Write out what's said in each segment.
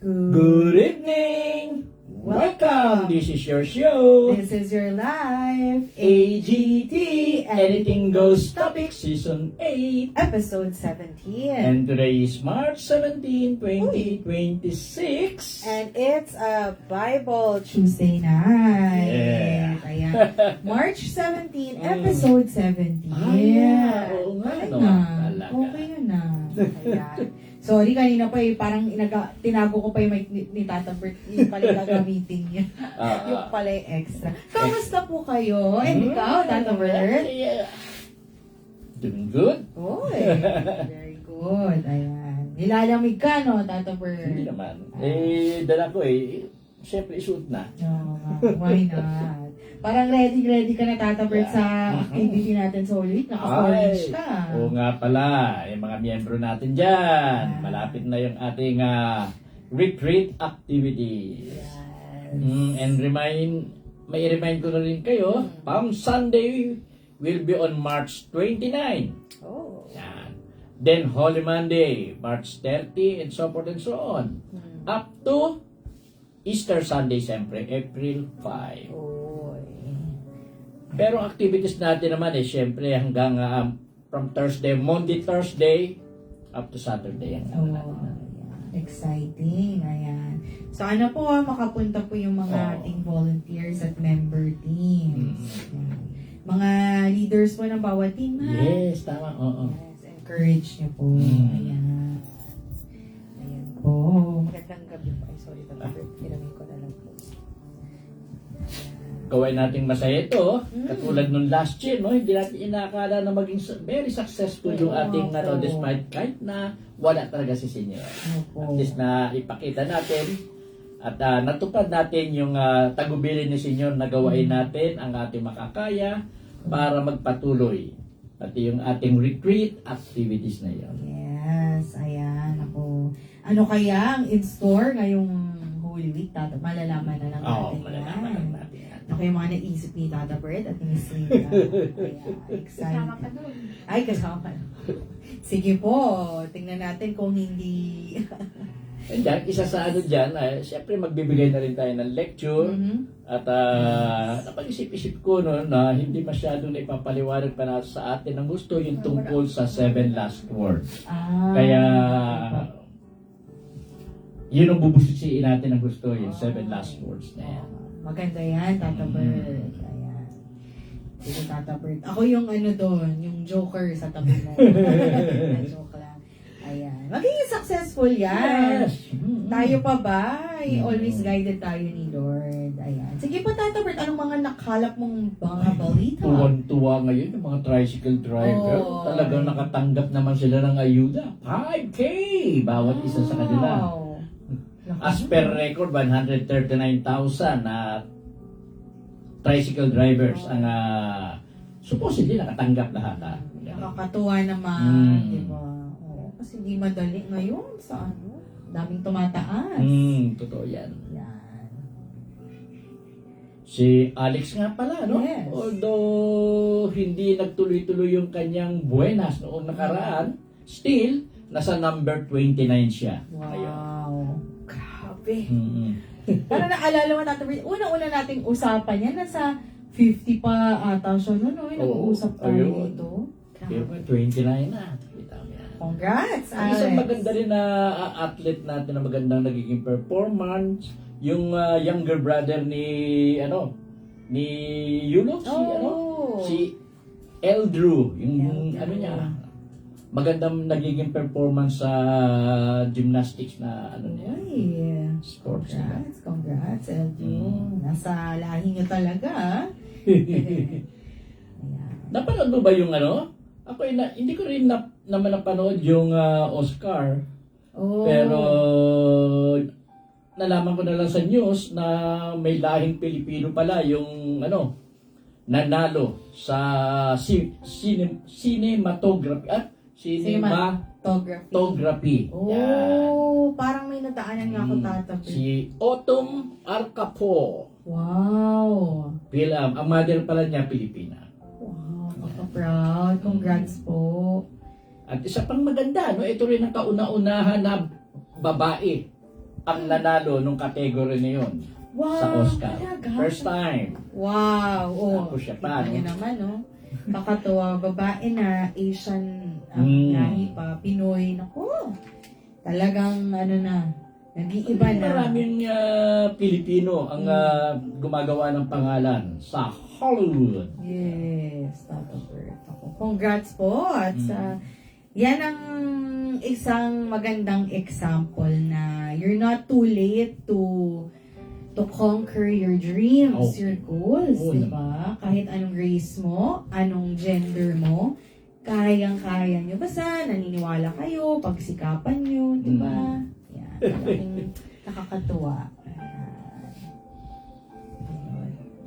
Good evening! Welcome! This is your show, This is your life. AGT, Anything Goes Topic Season 8. Episode 17. And today is March 17, 2026. And it's a Bible Tuesday night. Yeah. Ayan. March 17, episode 17. Oo nga, Okay no? na. Talaga. Okay na. Ayan. Sorry, kanina pa parang tinago ko pa yung mic ni Tata Bert. Yung pala yung gagamitin niya. Yung pala yung extra. Kamusta po kayo? And ikaw, Tata Bert? Yeah. Doing good? Oy, very good. Ayan. Nilalamig ka, no, Tata Bert? Hindi naman. Dala ko siyempre isuot na. Oo nga, why not? Parang ready ka na, Tata Bert, sa activity natin sa Holy Week. Naka-orange ka. Oo nga pala, yung mga miyembro natin dyan. Malapit na yung ating retreat activity. Yes. And may remind ko na rin kayo, Palm Sunday will be on March 29. Oh. Yan. Then Holy Monday, March 30, and so forth and so on. Up to Easter Sunday, siyempre, April 5. Oy. Pero activities natin naman siyempre hanggang from Monday, Thursday, up to Saturday. Oh, ayan. Exciting. Ayan. So, makapunta po yung mga ating volunteers at member teams. Ayan. Mga leaders po ng bawat team, ha? Yes, tama. Oo. Yes, encourage niyo po. Ayan. Ayan po. Magandang gabi po. Ay, sorry, Tata Bert. Kiramin ko na lang po. Gawin nating masaya ito. Katulad nung last year, no? Hindi natin inakala na maging very successful yung ating despite kahit na wala talaga si Senior. At least na ipakita natin at natupad natin yung tagubilin ni Senior na gawain natin ang ating makakaya para magpatuloy. Pati yung ating retreat activities na yun. Yes, ayan. Ano kaya ang in-store ngayong Holy Week, Tata? Malalaman na lang natin. Malalaman lang natin. Ano kaya mga naisip ni Tata Bert at ni Sina? Excited. Kasama ka doon. Ay, kasama ka. Sige po, tingnan natin kung hindi... And then, isa sa dyan, siyempre magbibigay na rin tayo ng lecture. At napag-isip-isip ko na hindi masyadong naipapaliwanag pa natin sa atin ang gusto yung tungkol sa 7 last words. Kaya, yun ang bubusisiin natin ang gusto, yung 7 last words na yan. Maganda yan, Tata Bert. Ayan. Sige, Tata Bert. Ako yung doon, yung joker sa tabi mo. Joke lang. Ayan. Magiging successful yan. Yes. Tayo pa ba? Always guided tayo ni Lord. Ayan. Sige po, Tata Bert, anong mga nakalap mong mga balita? Tuwan-tuwa ngayon yung mga tricycle driver. Talagang nakatanggap naman sila ng ayuda. 5K! Bawat isa sa kanila. As per record, 139,000 na tricycle drivers ang supposedly nakatanggap lahat. Nakakatuwa naman, di ba? Kasi di madali ngayon sa daming tumataas. Totoo yan. Yan. Si Alex nga pala, no? Yes. Although hindi nagtuloy-tuloy yung kanyang buenas noong nakaraan, still, nasa number 29 siya. Wow. Grabe. Parang naalala mo, Tata Bert, una-una nating usapan yan, nasa 50 pa ata siya noon, no? Nag-uusap tayo dito. Kaya 29 na. Kita mo yan. Congrats, Alex. Isang maganda rin na athlete natin na magandang nagiging performance, yung younger brother ni Yulo, si Eldrew, yung niya, magandang nagiging performance sa gymnastics na niya. Sports. Congrats, Eldrew. Nasa lahi niyo talaga, Ayan. Napanood mo ba yung Ako hindi ko rin naman napanood yung Oscar. Pero nalaman ko na lang sa news na may lahing Pilipino pala yung nanalo sa cinematography. Cinematography. Parang may nadaanan nga ako, Tata Bert. Si Autumn Arcapo. Wow. Ang mother pala niya Pilipina. Wow, maka-proud. Congrats po. At isa pang maganda, ito rin ang kauna-unahan na babae ang nanalo nung category na yun Wow, sa Oscar. talaga? First time. Wow. Oh, Tapos siya pa, kita niyo no? naman, no? Nakakatuwa, babae na, Asian, lahi pa, Pinoy. Naku, talagang, ano na, nag-iiba na. Maraming Pilipino ang gumagawa ng pangalan sa Hollywood. Yes, Tata Bert. Ako, congrats po. At yan ang isang magandang example na you're not too late to conquer your dreams, your goals, Oo di ba? Kahit anong race mo, anong gender mo, kayang-kaya nyo. Basta naniniwala kayo, pagsikapan nyo, di ba? Yan, malaking nakakatuwa.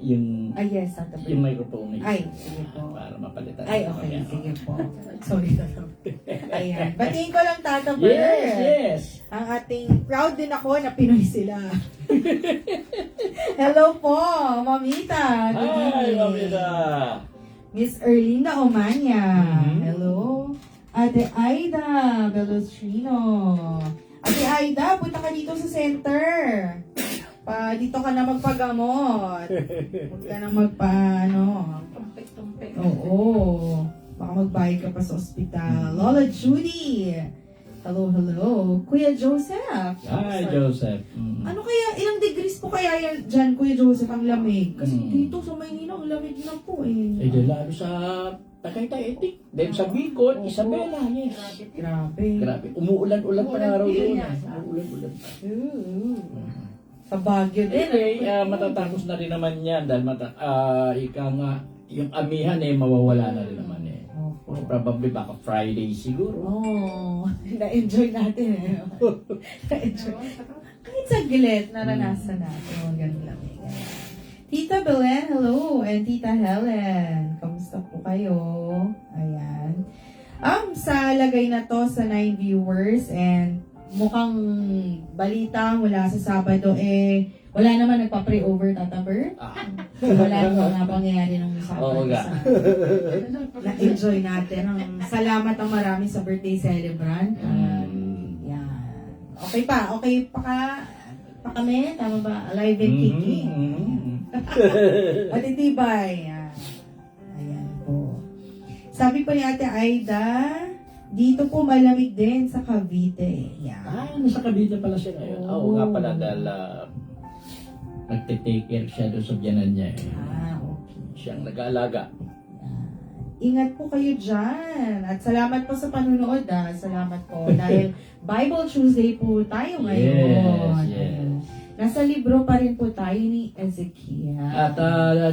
Yung Yes, Tata Bert. yung microphone Ay, sige po. para mapalitan. Ay, okay. Sige po. Sorry, Tata Bert. Ayan. Batiin ko lang, Tata Bert. Yes. Ang ating, proud din ako na Pinoy sila. Hello po, Mamita. Good Hi, evening. Mamita. Miss Erlinda Omania. Mhm. Hello. Ate Aida Belostrino. Ate Aida, punta ka dito sa center. Dito ka na magpagamot. Huwag ka na tumpik-tumpik. Oo. Baka magbayad ka pa sa ospital. Lola Judy. Hello, hello. Kuya Joseph. Hi, Joseph. Ano kaya, ilang degrees po kaya yan dyan, Kuya Joseph, ang lamig? Kasi dito sa Maynila, ang lamig na po eh. Eh, lalo sa Tagaytay, Etik. Then sa Bicol, Isabela, yes. Grabe. Grabe. Umuulan-ulan pa na araw doon. Umuulan-ulan pa. Sa Baguio din. Anyway, matatapos na rin naman yan dahil ika nga, yung amihan mawawala na rin naman Probably baka Friday siguro. Na-enjoy natin eh. Na-enjoy. Kahit saglit, naranasan natin. Ganun lang eh. Tita Belen, hello. And Tita Helen, kamusta po kayo? Ayan. Sa lagay na to sa 9 viewers and mukhang balita mula sa Sabado wala naman nagpa-pray-over, Tata Bert. Wala naman nga pangyayari nung Sabado. Na-enjoy natin. Salamat ang marami sa birthday celebrant. Yan. Okay pa kami? Tama ba? Alive and kicking. Matitibay. Ayan po. Sabi pa ni Ate Aida, dito po malamig din sa Cavite. Yan. Nasa Cavite pala siya ngayon. Oo nga pala dahil nagte-take care siya doon sa biyanan niya. Okay. Siyang nag-aalaga. Ingat po kayo dyan. At salamat po sa panunood. Salamat po. Dahil Bible Tuesday po tayo ngayon. Yes. Nasa libro pa rin po tayo ni Ezekiel. At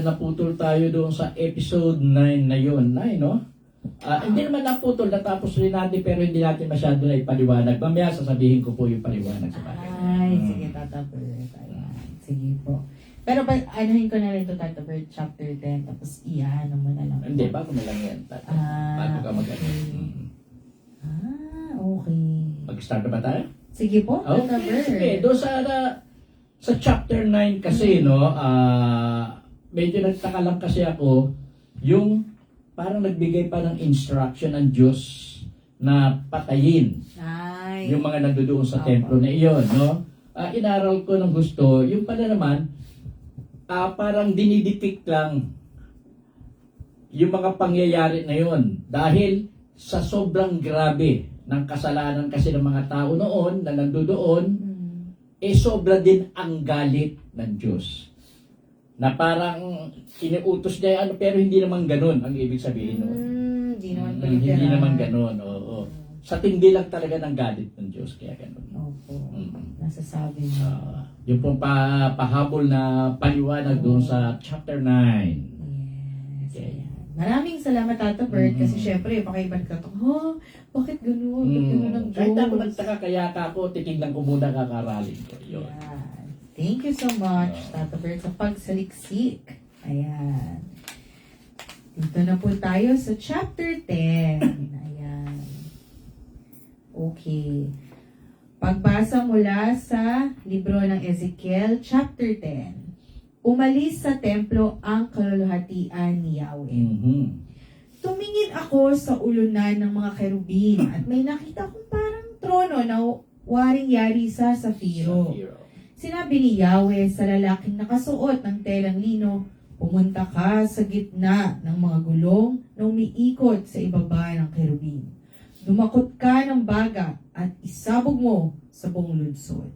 naputol tayo doon sa episode 9 na yun. 9, no? Hindi naman naputol. Natapos rin natin pero hindi natin masyado na ipaliwanag. Mamaya sasabihin ko po yung paliwanag sa kanila. Ay, sige, Tata Bert. Sige po. Pero anuhin ko na rin ito, Tata Bert, chapter 10, tapos iyahan mo na lang. Hindi, bago na lang yan. Bago ka mag-ano. Okay. Mag-start na ba tayo? Sige po, Tata Okay, Bert. sige. Doon sa chapter 9 kasi, no, medyo nagtaka lang kasi ako, yung parang nagbigay pa ng instruction ng Diyos na patayin yung mga nandoon sa templo na iyon, no? Inaral ko ng gusto, yung pala naman, parang dinidepict lang yung mga pangyayari na yun. Dahil sa sobrang grabe ng kasalanan kasi ng mga tao noon na nandoon, sobra din ang galit ng Diyos. Na parang iniutos niya pero hindi naman ganun ang ibig sabihin noon. Hindi naman ganun, oo. Sa tindi lang talaga ng galit ng Diyos, kaya ganun. Opo. Nasasabi mo. Yung pong pahabol na paliwanag doon sa chapter 9. Yes. Okay. Maraming salamat, Tata Bert, kasi syempre, pakaiban ka to, bakit ganun? Bakit ganun ang Diyos? Kahit ako nagtaka, kaya ako, titignan ko muna kakaralin ko. Yun. Ayan. Thank you so much, Tata Bert, sa pagsaliksik. Ayan. Dito na po tayo sa chapter 10. Ayan. Okay. Pagbasa mula sa libro ng Ezekiel, chapter 10. Umalis sa templo ang kaluluhatian ni Yahweh. Tumingin ako sa ulunan ng mga kerubin at may nakita kong parang trono na waring yari sa Safiro. Sinabi ni Yahweh sa lalaking nakasuot ng telang lino, pumunta ka sa gitna ng mga gulong na umiikot sa ibaba ng kerubin. Dumakot ka ng baga at isabog mo sa buong lunsod.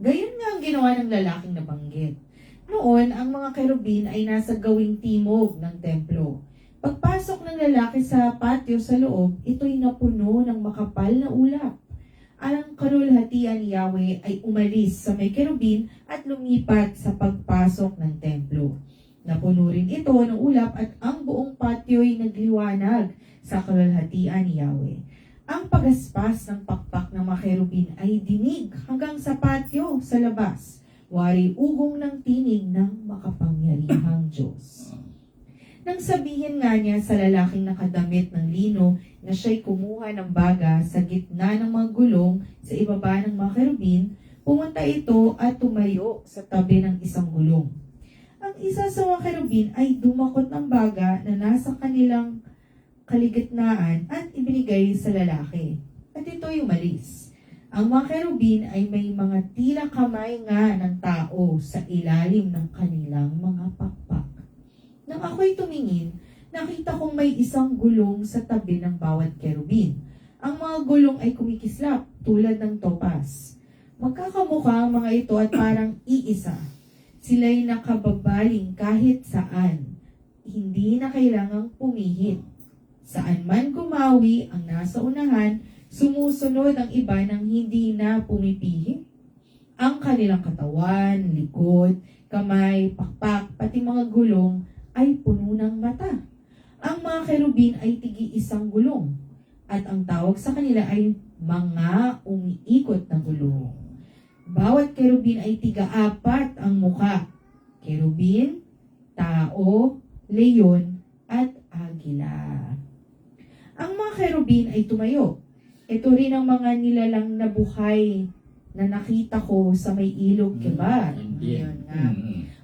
Gayon nga ang ginawa ng lalaking nabanggit. Noon, ang mga kerubin ay nasa gawing timog ng templo. Pagpasok ng lalaki sa patio sa loob, ito'y napuno ng makapal na ulap. Ang kalulhatian ni Yahweh ay umalis sa may kerubin at lumipat sa pagpasok ng templo. Napuno rin ito ng ulap at ang buong patio'y nagliwanag sa kalulhatian ni Yahweh. Ang pagaspas ng pakpak ng mga kerubin ay dinig hanggang sa patio sa labas. Wari ugong ng tinig ng makapangyarihang Diyos. Nang sabihin nga niya sa lalaking nakadamit ng lino na siya'y kumuha ng baga sa gitna ng mga gulong sa ibaba ng mga kerubin, pumunta ito at tumayo sa tabi ng isang gulong. Ang isa sa mga kerubin ay dumakot ng baga na nasa kanilang kaligitnaan at ibinigay sa lalaki. At ito'y umalis. Ang mga kerubin ay may mga tila kamay nga ng tao sa ilalim ng kanilang mga pakpak. Nang ako'y tumingin, nakita kong may isang gulong sa tabi ng bawat kerubin. Ang mga gulong ay kumikislap tulad ng topas. Magkakamukha ang mga ito at parang iisa. Sila'y nakababaling kahit saan. Hindi na kailangang pumihit. Saan man gumawi ang nasa unahan, sumusunod ang iba nang hindi na pumipihit. Ang kanilang katawan, likod, kamay, pakpak, pati mga gulong ay puno ng mata. Ang mga kerubin ay tigi-isang gulong, at ang tawag sa kanila ay mga umiikot na gulong. Bawat kerubin ay tiga-apat ang muka. Kerubin, tao, leyon, at agila. Ang mga kerubin ay tumayo. Ito rin ang mga nilalang na buhay na nakita ko sa may ilog Kebar. Ayun nga.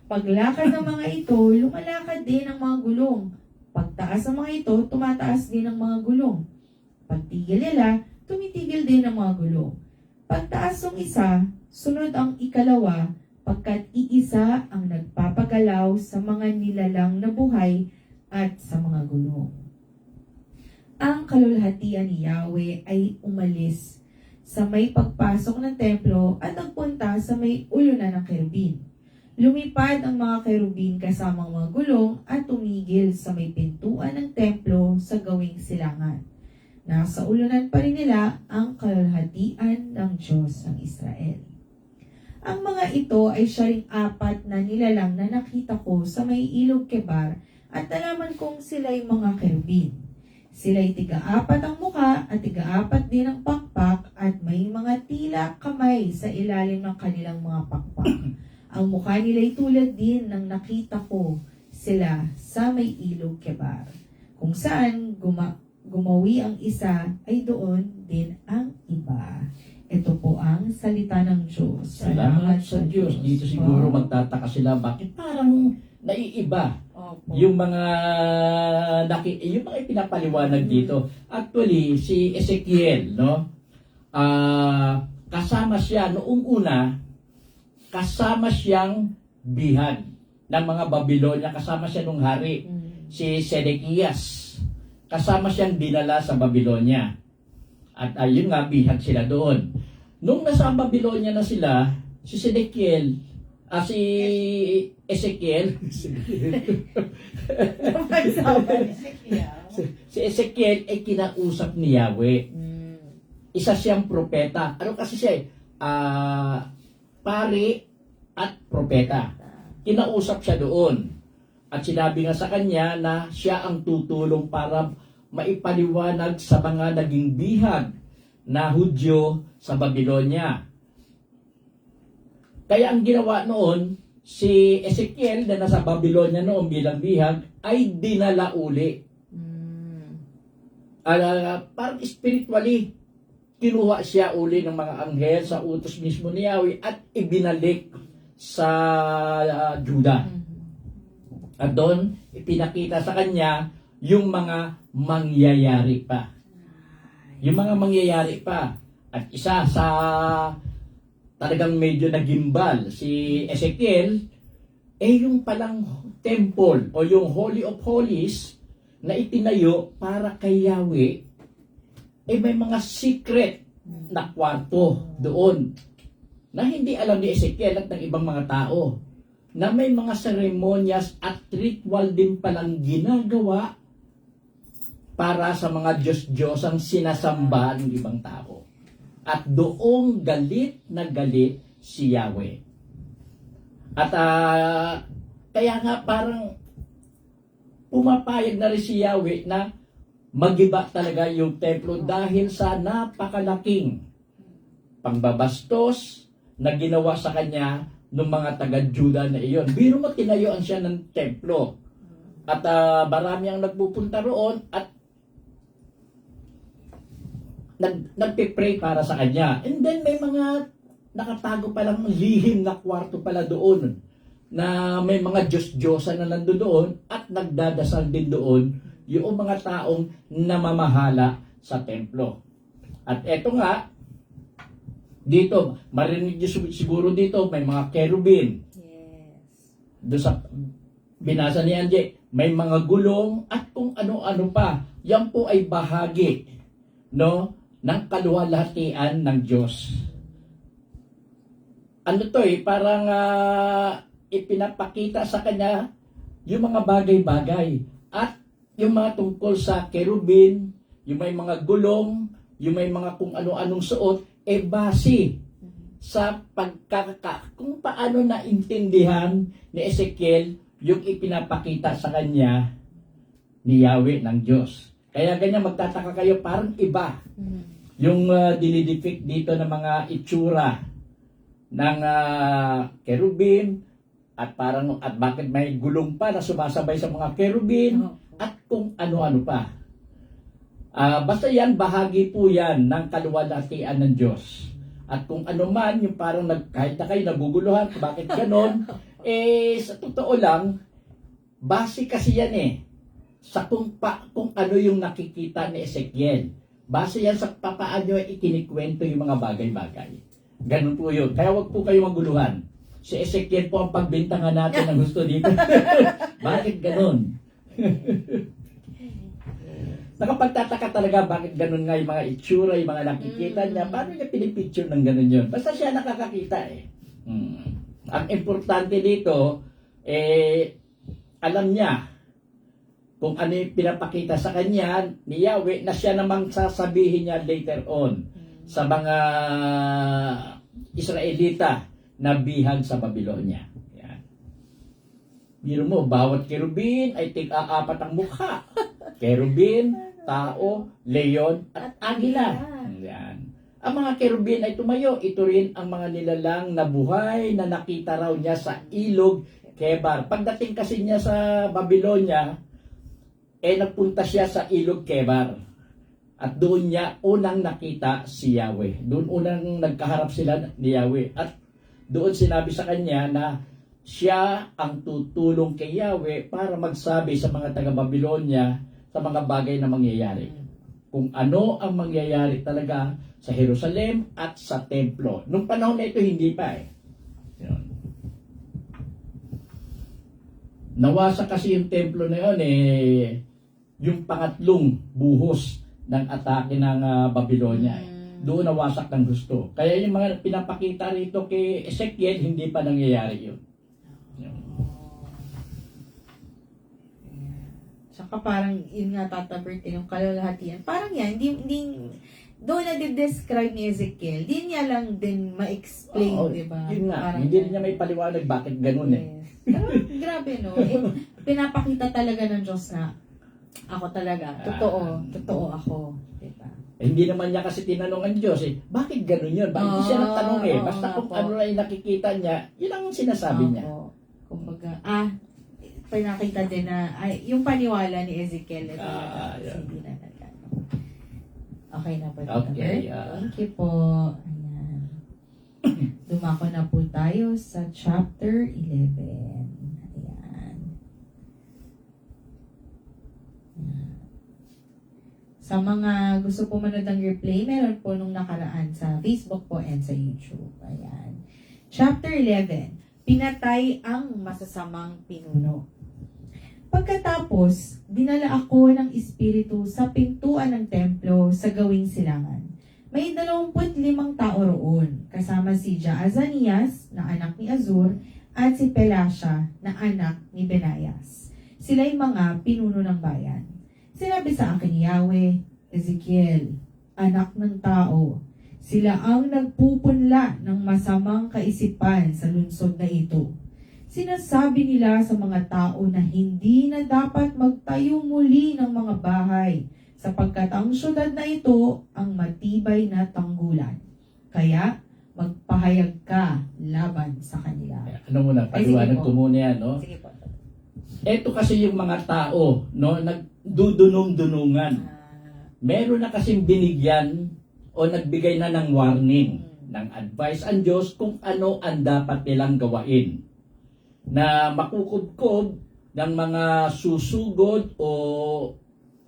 Paglakad ng mga ito, lumalakad din ang mga gulong. Pagtaas ng mga ito, tumataas din ang mga gulong. Pagtigil nila, tumitigil din ang mga gulong. Pagtaas ng isa, sunod ang ikalawa, pagkat iisa ang nagpapagalaw sa mga nilalang na buhay at sa mga gulong. Ang kalulhatian ni Yahweh ay umalis sa may pagpasok ng templo at nagpunta sa may ulunan ng kerubin. Lumipad ang mga kerubin kasama ang mga gulong at tumigil sa may pintuan ng templo sa gawing silangan. Nasa ulunan pa rin nila ang kalulhatian ng Diyos ng Israel. Ang mga ito ay siya ring apat na nilalang na nakita ko sa may ilog Kebar at nalaman kong sila'y mga kerubin. Sila'y tiga-apat ang muka at tiga-apat din ang pakpak at may mga tila kamay sa ilalim ng kanilang mga pakpak. Ang mukha nila'y tulad din ng nakita ko sila sa may ilog Kebar. Kung saan gumawi ang isa, ay doon din ang iba. Ito po ang salita ng Diyos. Salamat sa Diyos. Dito siguro magtataka sila, bakit parang naiiba yung mga yung mga pinapaliwanag dito. Actually, si Ezekiel, no? Kasama siya noong una, kasama siyang bihag ng mga Babylonia, kasama siya nung hari, si Sedekias. Kasama siyang dinala sa Babylonia. At ayun nga, bihag sila doon. Nung nasa Babylonia na sila, si Sedekiel, si Ezekiel, si Ezekiel ay kinausap ni Yahweh. Isa siyang propeta. Ano kasi siya pari at propeta. Kinausap siya doon. At sinabi nga sa kanya na siya ang tutulong para maipaliwanag sa mga naging bihag na Hudyo sa Babylonia. Kaya ang ginawa noon, si Ezekiel na nasa Babylonia noon bilang bihag ay dinala uli. Parang spiritually, kinuha siya uli ng mga anghel sa utos mismo ni Yahweh at ibinalik sa Juda. At doon, ipinakita sa kanya yung mga mangyayari pa. Yung mga mangyayari pa At isa sa talagang medyo nagimbal si Ezekiel, yung palang temple o yung Holy of Holies na itinayo para kay Yahweh, may mga secret na kwarto doon na hindi alam ni Ezekiel at ng ibang mga tao, na may mga seremonyas at ritual din palang ginagawa para sa mga Diyos-Diyosang sinasamba ng ibang tao. At doong galit na galit si Yahweh. At kaya nga parang pumapayag na rin si Yahweh na magiba talaga yung templo dahil sa napakalaking pangbabastos na ginawa sa kanya ng mga taga-Juda na iyon. Biro mo, tinayuan siya ng templo. At marami ang nagpupunta roon at nagpipray para sa kanya. And then may mga nakatago palang lihim na kwarto pala doon na may mga Diyos-Diyosan na nandoon at nagdadasal din doon yung mga taong namamahala sa templo. At eto nga, dito, marinig niyo siguro dito, may mga kerubin. Yes. Doon sa binasa ni Anje, may mga gulong at kung ano-ano pa. Yan po ay bahagi, no, ng kaluwalhatian ng Diyos. Ano to parang ipinapakita sa kanya yung mga bagay-bagay at yung mga tungkol sa kerubin, yung may mga gulong, yung may mga kung ano-anong suot, base sa kung paano naintindihan ni Ezekiel yung ipinapakita sa kanya ni Yahweh ng Diyos. Kaya ganyan magtataka kayo, parang iba yung dinidepict dito ng mga itsura ng kerubin at parang at bakit may gulong pa na sumasabay sa mga kerubin at kung ano-ano pa. Basta yan, bahagi po yan ng kaluwalhatian ng Diyos. At kung ano man, yung parang kahit na kayo naguguluhan, bakit ganon, sa totoo lang, base kasi yan sa kung ano yung nakikita ni Ezekiel. Base yan sa papaano ikinikwento yung mga bagay-bagay. Ganun po yun. Kaya wag po kayo maguluhan. Si Ezekiel po ang pagbintangan natin ng gusto dito. Bakit ganun? Nakapagtataka talaga bakit ganun nga yung mga itsura, yung mga nakikita niya. Paano niya pinipicture ng ganun yun? Basta siya nakakakita Ang importante dito, alam niya kung ano yung pinapakita sa kanya ni Yahweh na siya namang sasabihin niya later on sa mga Israelita na bihag sa Babylonia. Yan. Biro mo, bawat kerubin ay tig-aapat ang mukha. Kerubin, tao, leon, at agila. Yan. Ang mga kerubin ay tumayo. Ito rin ang mga nilalang na buhay na nakita raw niya sa ilog Kebar. Pagdating kasi niya sa Babylonia, nagpunta siya sa ilog Kebar. At doon niya unang nakita si Yahweh. Doon unang nagkaharap sila ni Yahweh. At doon sinabi sa kanya na siya ang tutulong kay Yahweh para magsabi sa mga taga-Babylonia sa mga bagay na mangyayari. Kung ano ang mangyayari talaga sa Jerusalem at sa templo. Nung panahon na ito, hindi pa Yun. Nawasa kasi yung templo na yun yung pangatlong buhos ng atake ng Babylonia. Doon nawasak ng gusto. Kaya yung mga pinapakita rito kay Ezekiel, hindi pa nangyayari yun. Saka parang yun nga tatabertin yung kaluwalhatian. Parang yan, hindi doon na describe ni Ezekiel, di niya lang din ma-explain, di ba? Yun nga, Parang hindi niya may paliwanag bakit ganun Grabe no. Pinapakita talaga ng Diyos na ako talaga, totoo ako. Diba? Hindi naman niya kasi tinanong ang Diyos bakit ganun yun? Bakit hindi siya nagtanong Basta kung ano na yung nakikita niya, yun ang sinasabi niya. Kumbaga, pinakita din na, yung paniwala ni Ezekiel, hindi na nagtanong. Okay na po. Okay. Thank you po. Ayan. Dumako na po tayo sa chapter 11. Ayan. Sa mga gusto po manood ng replay, meron po nung nakaraan sa Facebook po and sa YouTube. Ayan. Chapter 11, pinatay ang masasamang pinuno. Pagkatapos, dinala ako ng espiritu sa pintuan ng templo sa gawing silangan. May 25 tao roon, kasama si Jaazanias na anak ni Azur at si Pelasya na anak ni Benayas. Sila'y mga pinuno ng bayan. Sinabi sa akin ni Yahweh, Ezekiel, anak ng tao, sila ang nagpupunla ng masamang kaisipan sa lungsod na ito. Sinasabi nila sa mga tao na hindi na dapat magtayo muli ng mga bahay sapagkat ang syudad na ito ang matibay na tanggulan. Kaya magpahayag ka laban sa kanila. Ano muna, paliwanag ko muna yan, no? Sige po. Ito kasi yung mga tao, no, nagdudunong-dunungan. Meron na kasing binigyan o nagbigay na ng warning, ng advice ang Diyos kung ano ang dapat nilang gawain. Na makukubkob ng mga susugod o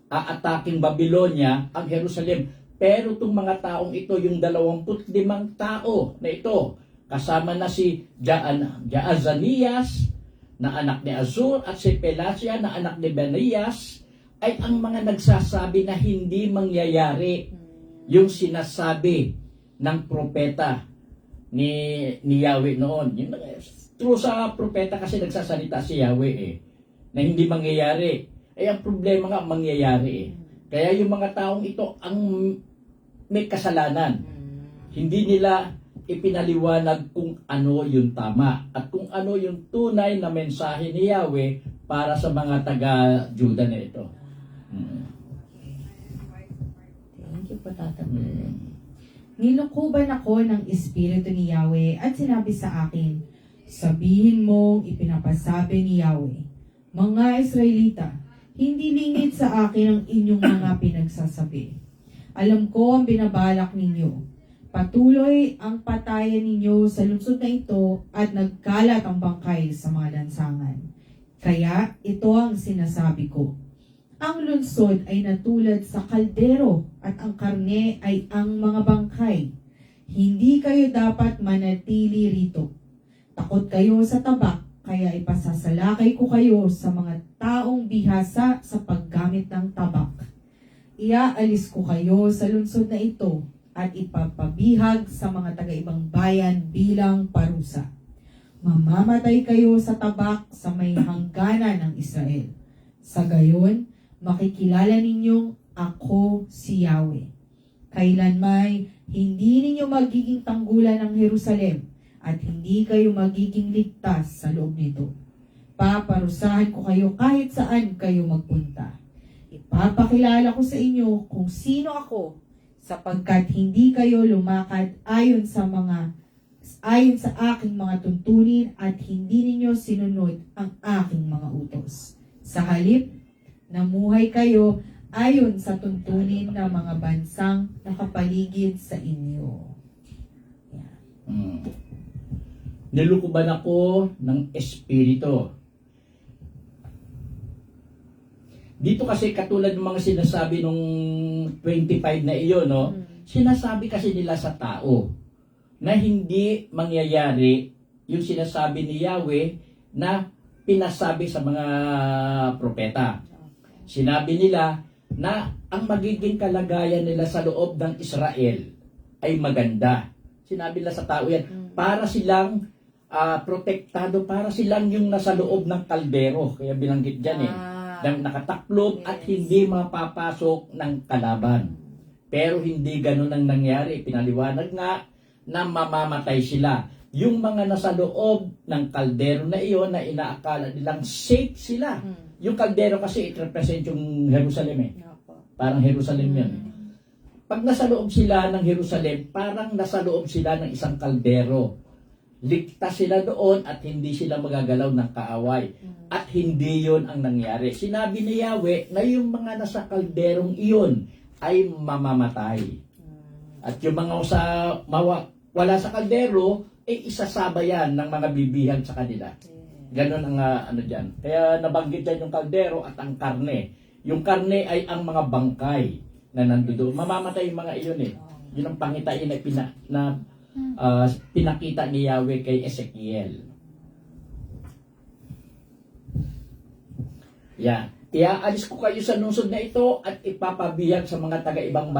aataking Babylonia ang Jerusalem. Pero itong mga taong ito, yung 25 tao na ito, kasama na si Jaazanias na anak ni Azur at si Pelasya na anak ni Benayas, ay ang mga nagsasabi na hindi mangyayari yung sinasabi ng propeta ni Yahweh noon. Yung, true sa propeta kasi nagsasalita si Yahweh na hindi mangyayari. Ang problema nga mangyayari Kaya yung mga taong ito ang may kasalanan. Hindi nila ipinaliwanag kung ano yung tama at kung ano yung tunay na mensahe ni Yahweh para sa mga taga-Juda na ito. Thank you po, Tata. Nilukuban ako ng Espiritu ni Yahweh at sinabi sa akin, sabihin mong ipinapasabi ni Yahweh, mga Israelita, hindi lingid sa akin ang inyong mga pinagsasabi. Alam ko ang binabalak ninyo. Patuloy ang patayan ninyo sa lungsod na ito at nagkalat ang bangkay sa mga lansangan. Kaya ito ang sinasabi ko. Ang lungsod ay natulad sa kaldero at ang karne ay ang mga bangkay. Hindi kayo dapat manatili rito. Takot kayo sa tabak, kaya ipasasalakay ko kayo sa mga taong bihasa sa paggamit ng tabak. Iaalis ko kayo sa lungsod na ito at ipapabihag sa mga taga-ibang bayan bilang parusa. Mamamatay kayo sa tabak sa may hangganan ng Israel. Sa gayon, makikilala ninyong ako si Yahweh. Kailanmay, hindi ninyo magiging tanggulan ng Jerusalem at hindi kayo magiging ligtas sa loob nito. Paparusahan ko kayo kahit saan kayo magpunta. Ipapakilala ko sa inyo kung sino ako sapagkat hindi kayo lumakad ayon sa aking mga tuntunin at hindi ninyo sinunod ang aking mga utos. Sa halip, namuhay kayo ayon sa tuntunin ng mga bansang nakapaligid sa inyo. Nilukuban ako ng Espiritu. Dito kasi katulad ng mga sinasabi nung 25 na iyon, no? Sinasabi kasi nila sa tao na hindi mangyayari yung sinasabi ni Yahweh na pinasabi sa mga propeta. Sinabi nila na ang magiging kalagayan nila sa loob ng Israel ay maganda. Sinabi nila sa tao yan, para silang protektado, para silang yung nasa loob ng kaldero. Kaya binanggit dyan nakataklob at hindi mapapasok ng kalaban. Pero hindi ganun ang nangyari. Pinaliwanag nga na mamamatay sila. Yung mga nasa loob ng kaldero na iyon na inaakala nilang safe sila. Yung kaldero kasi it-represent yung Jerusalem Parang Jerusalem yun. Pag nasa loob sila ng Jerusalem, parang nasa loob sila ng isang kaldero. Ligtas sila doon at hindi sila magagalaw ng kaaway. At hindi yon ang nangyari. Sinabi ni Yahweh na yung mga nasa kalderong iyon ay mamamatay. At yung mga wala sa kaldero, isasaba yan ng mga bibihag sa kanila. Ganon ang dyan. Kaya nabanggit dyan yung kaldero at ang karne. Yung karne ay ang mga bangkay. na nandoon. Mamamatay yung mga iyon eh. Yun ang pangitain na pinakita ni Yahweh kay Ezekiel. Yan. Iaalis ko kayo sa lungsod na ito at ipapabihag sa mga taga-ibang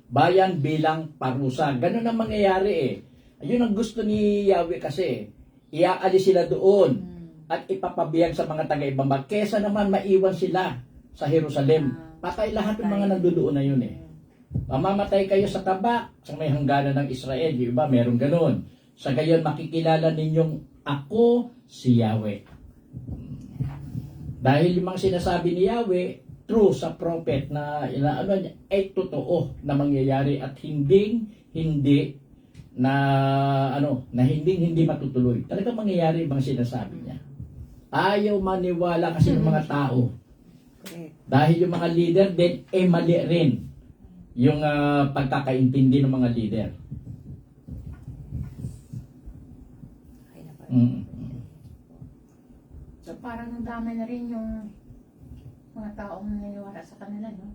bayan bilang parusa. Ganun ang mangyayari eh. Yun ang gusto ni Yahweh kasi. Iaalis sila doon at ipapabihag sa mga taga-ibang bayan. Kesa naman maiwan sila sa Jerusalem. Patay lahat ng mga nandoon na yun eh. Mamamatay kayo sa tabak, sa may hangganan ng Israel. Di ba? Meron ganun. Sa gayon, makikilala ninyong ako si Yahweh. Dahil yung mga sinasabi ni Yahweh, true sa prophet na ano niya, ay totoo na mangyayari at hindi matutuloy. Talagang mangyayari yung mga sinasabi niya. Ayaw maniwala kasi ng mga tao. Dahil yung mga leader din, mali rin yung pagkakaintindi ng mga leader. So parang nadamay na rin yung mga taong naniniwala sa kanila, no?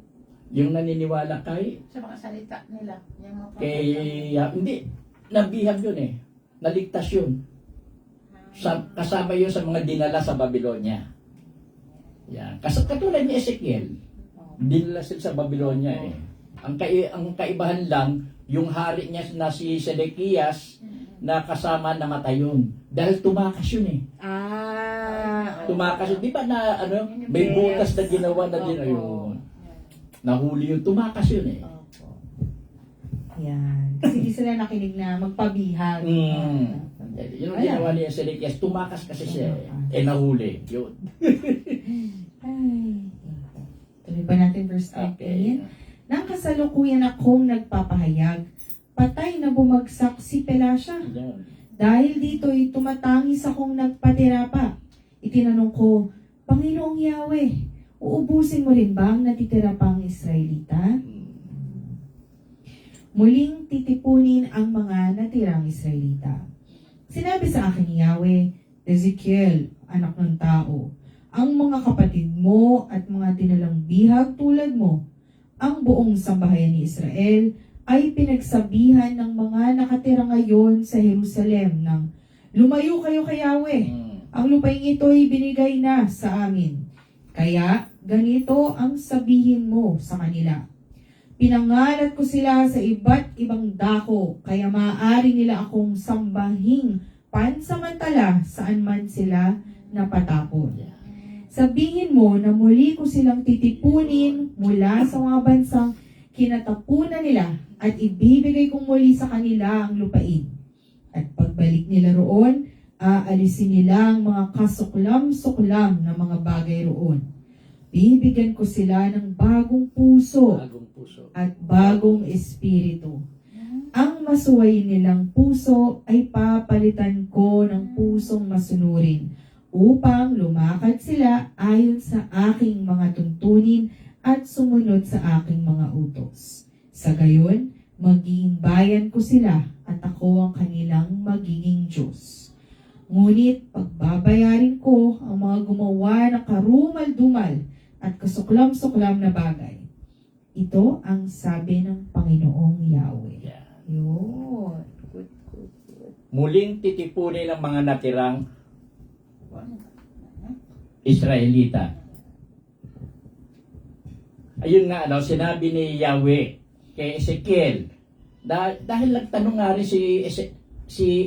Yung naniniwala kay Sa mga salita nila. Yung mga hindi, nabihag yun eh. Naligtas yun. Kasama yun sa mga dinala sa Babylonia. Yan. Katulad ni Ezekiel, dinala sila sa Babylonia eh. Ang kaibahan lang, yung hari niya na si Sedekias, na kasama namatay yun. Dahil tumakas yun eh. Tumakas yun. Di ba na may butas na ginawa na din ayun. Nahuli yun. Tumakas yun eh. Yan. Kasi di sila nakinig na magpabihag. Yun ang ginawa niya Sedekias. Tumakas kasi siya eh. Nahuli. Yun. Ay. Tuloy pa natin verse 13. Okay. Nang kasalukuyan akong nagpapahayag, patay na bumagsak si Pelasya. Yan. Dahil dito'y tumatangis akong nagpatira pa. Itinanong ko, Panginoong Yahweh, uubusin mo rin ba ang natitira pang Israelita? Muling titipunin ang mga natirang Israelita. Sinabi sa akin ni Yahweh, Ezekiel, anak ng tao, ang mga kapatid mo at mga dinalang bihag tulad mo, ang buong sambahayan ni Israel ay pinagsabihan ng mga nakatira ngayon sa Jerusalem ng lumayo kayo kay Yahweh. Ang lupaing ito ay binigay na sa amin. Kaya ganito ang sabihin mo sa kanila. Pinangalat ko sila sa iba't ibang dako, kaya maaari nila akong sambahing pansamantala saan man sila napatapon. Sabihin mo na muli ko silang titipunin mula sa mga bansang kinatapunan nila at ibibigay kong muli sa kanila ang lupain. At pagbalik nila roon, aalisin nila ang mga kasuklam-suklam na mga bagay roon. Bibigyan ko sila ng bagong puso at bagong espiritu. Ang masuwayin nilang puso ay papalitan ko ng pusong masunurin upang lumakad sila ayon sa aking mga tuntunin at sumunod sa aking mga utos. Sa gayon, magiging bayan ko sila at ako ang kanilang magiging Diyos. Ngunit pagbabayarin ko ang mga gumawa ng karumal-dumal at kasuklam-suklam na bagay. Ito ang sabi ng Panginoong Yahweh. Yun. Good. Muling titipunin ang mga natirang Israelita. Ayun nga, sinabi ni Yahweh kay Ezekiel, dahil nagtanong nga rin si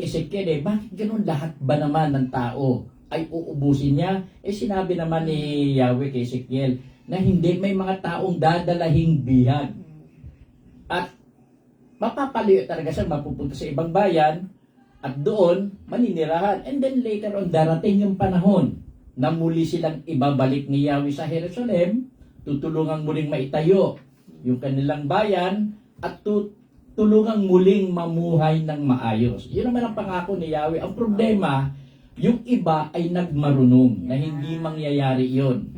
Ezekiel, bakit ganun lahat ba naman ng tao ay uubusin niya? Sinabi naman ni Yahweh kay Ezekiel na hindi, may mga taong dadalahing bihag. At mapapalayo talaga siya, mapupunta sa ibang bayan, at doon, maninirahan. And then later on, darating yung panahon na muli silang ibabalik ni Yahweh sa Jerusalem, tutulungang muling maitayo yung kanilang bayan, at tulungang muling mamuhay ng maayos. Yun naman ang pangako ni Yahweh. Ang problema, yung iba ay nagmarunong na hindi mangyayari yun.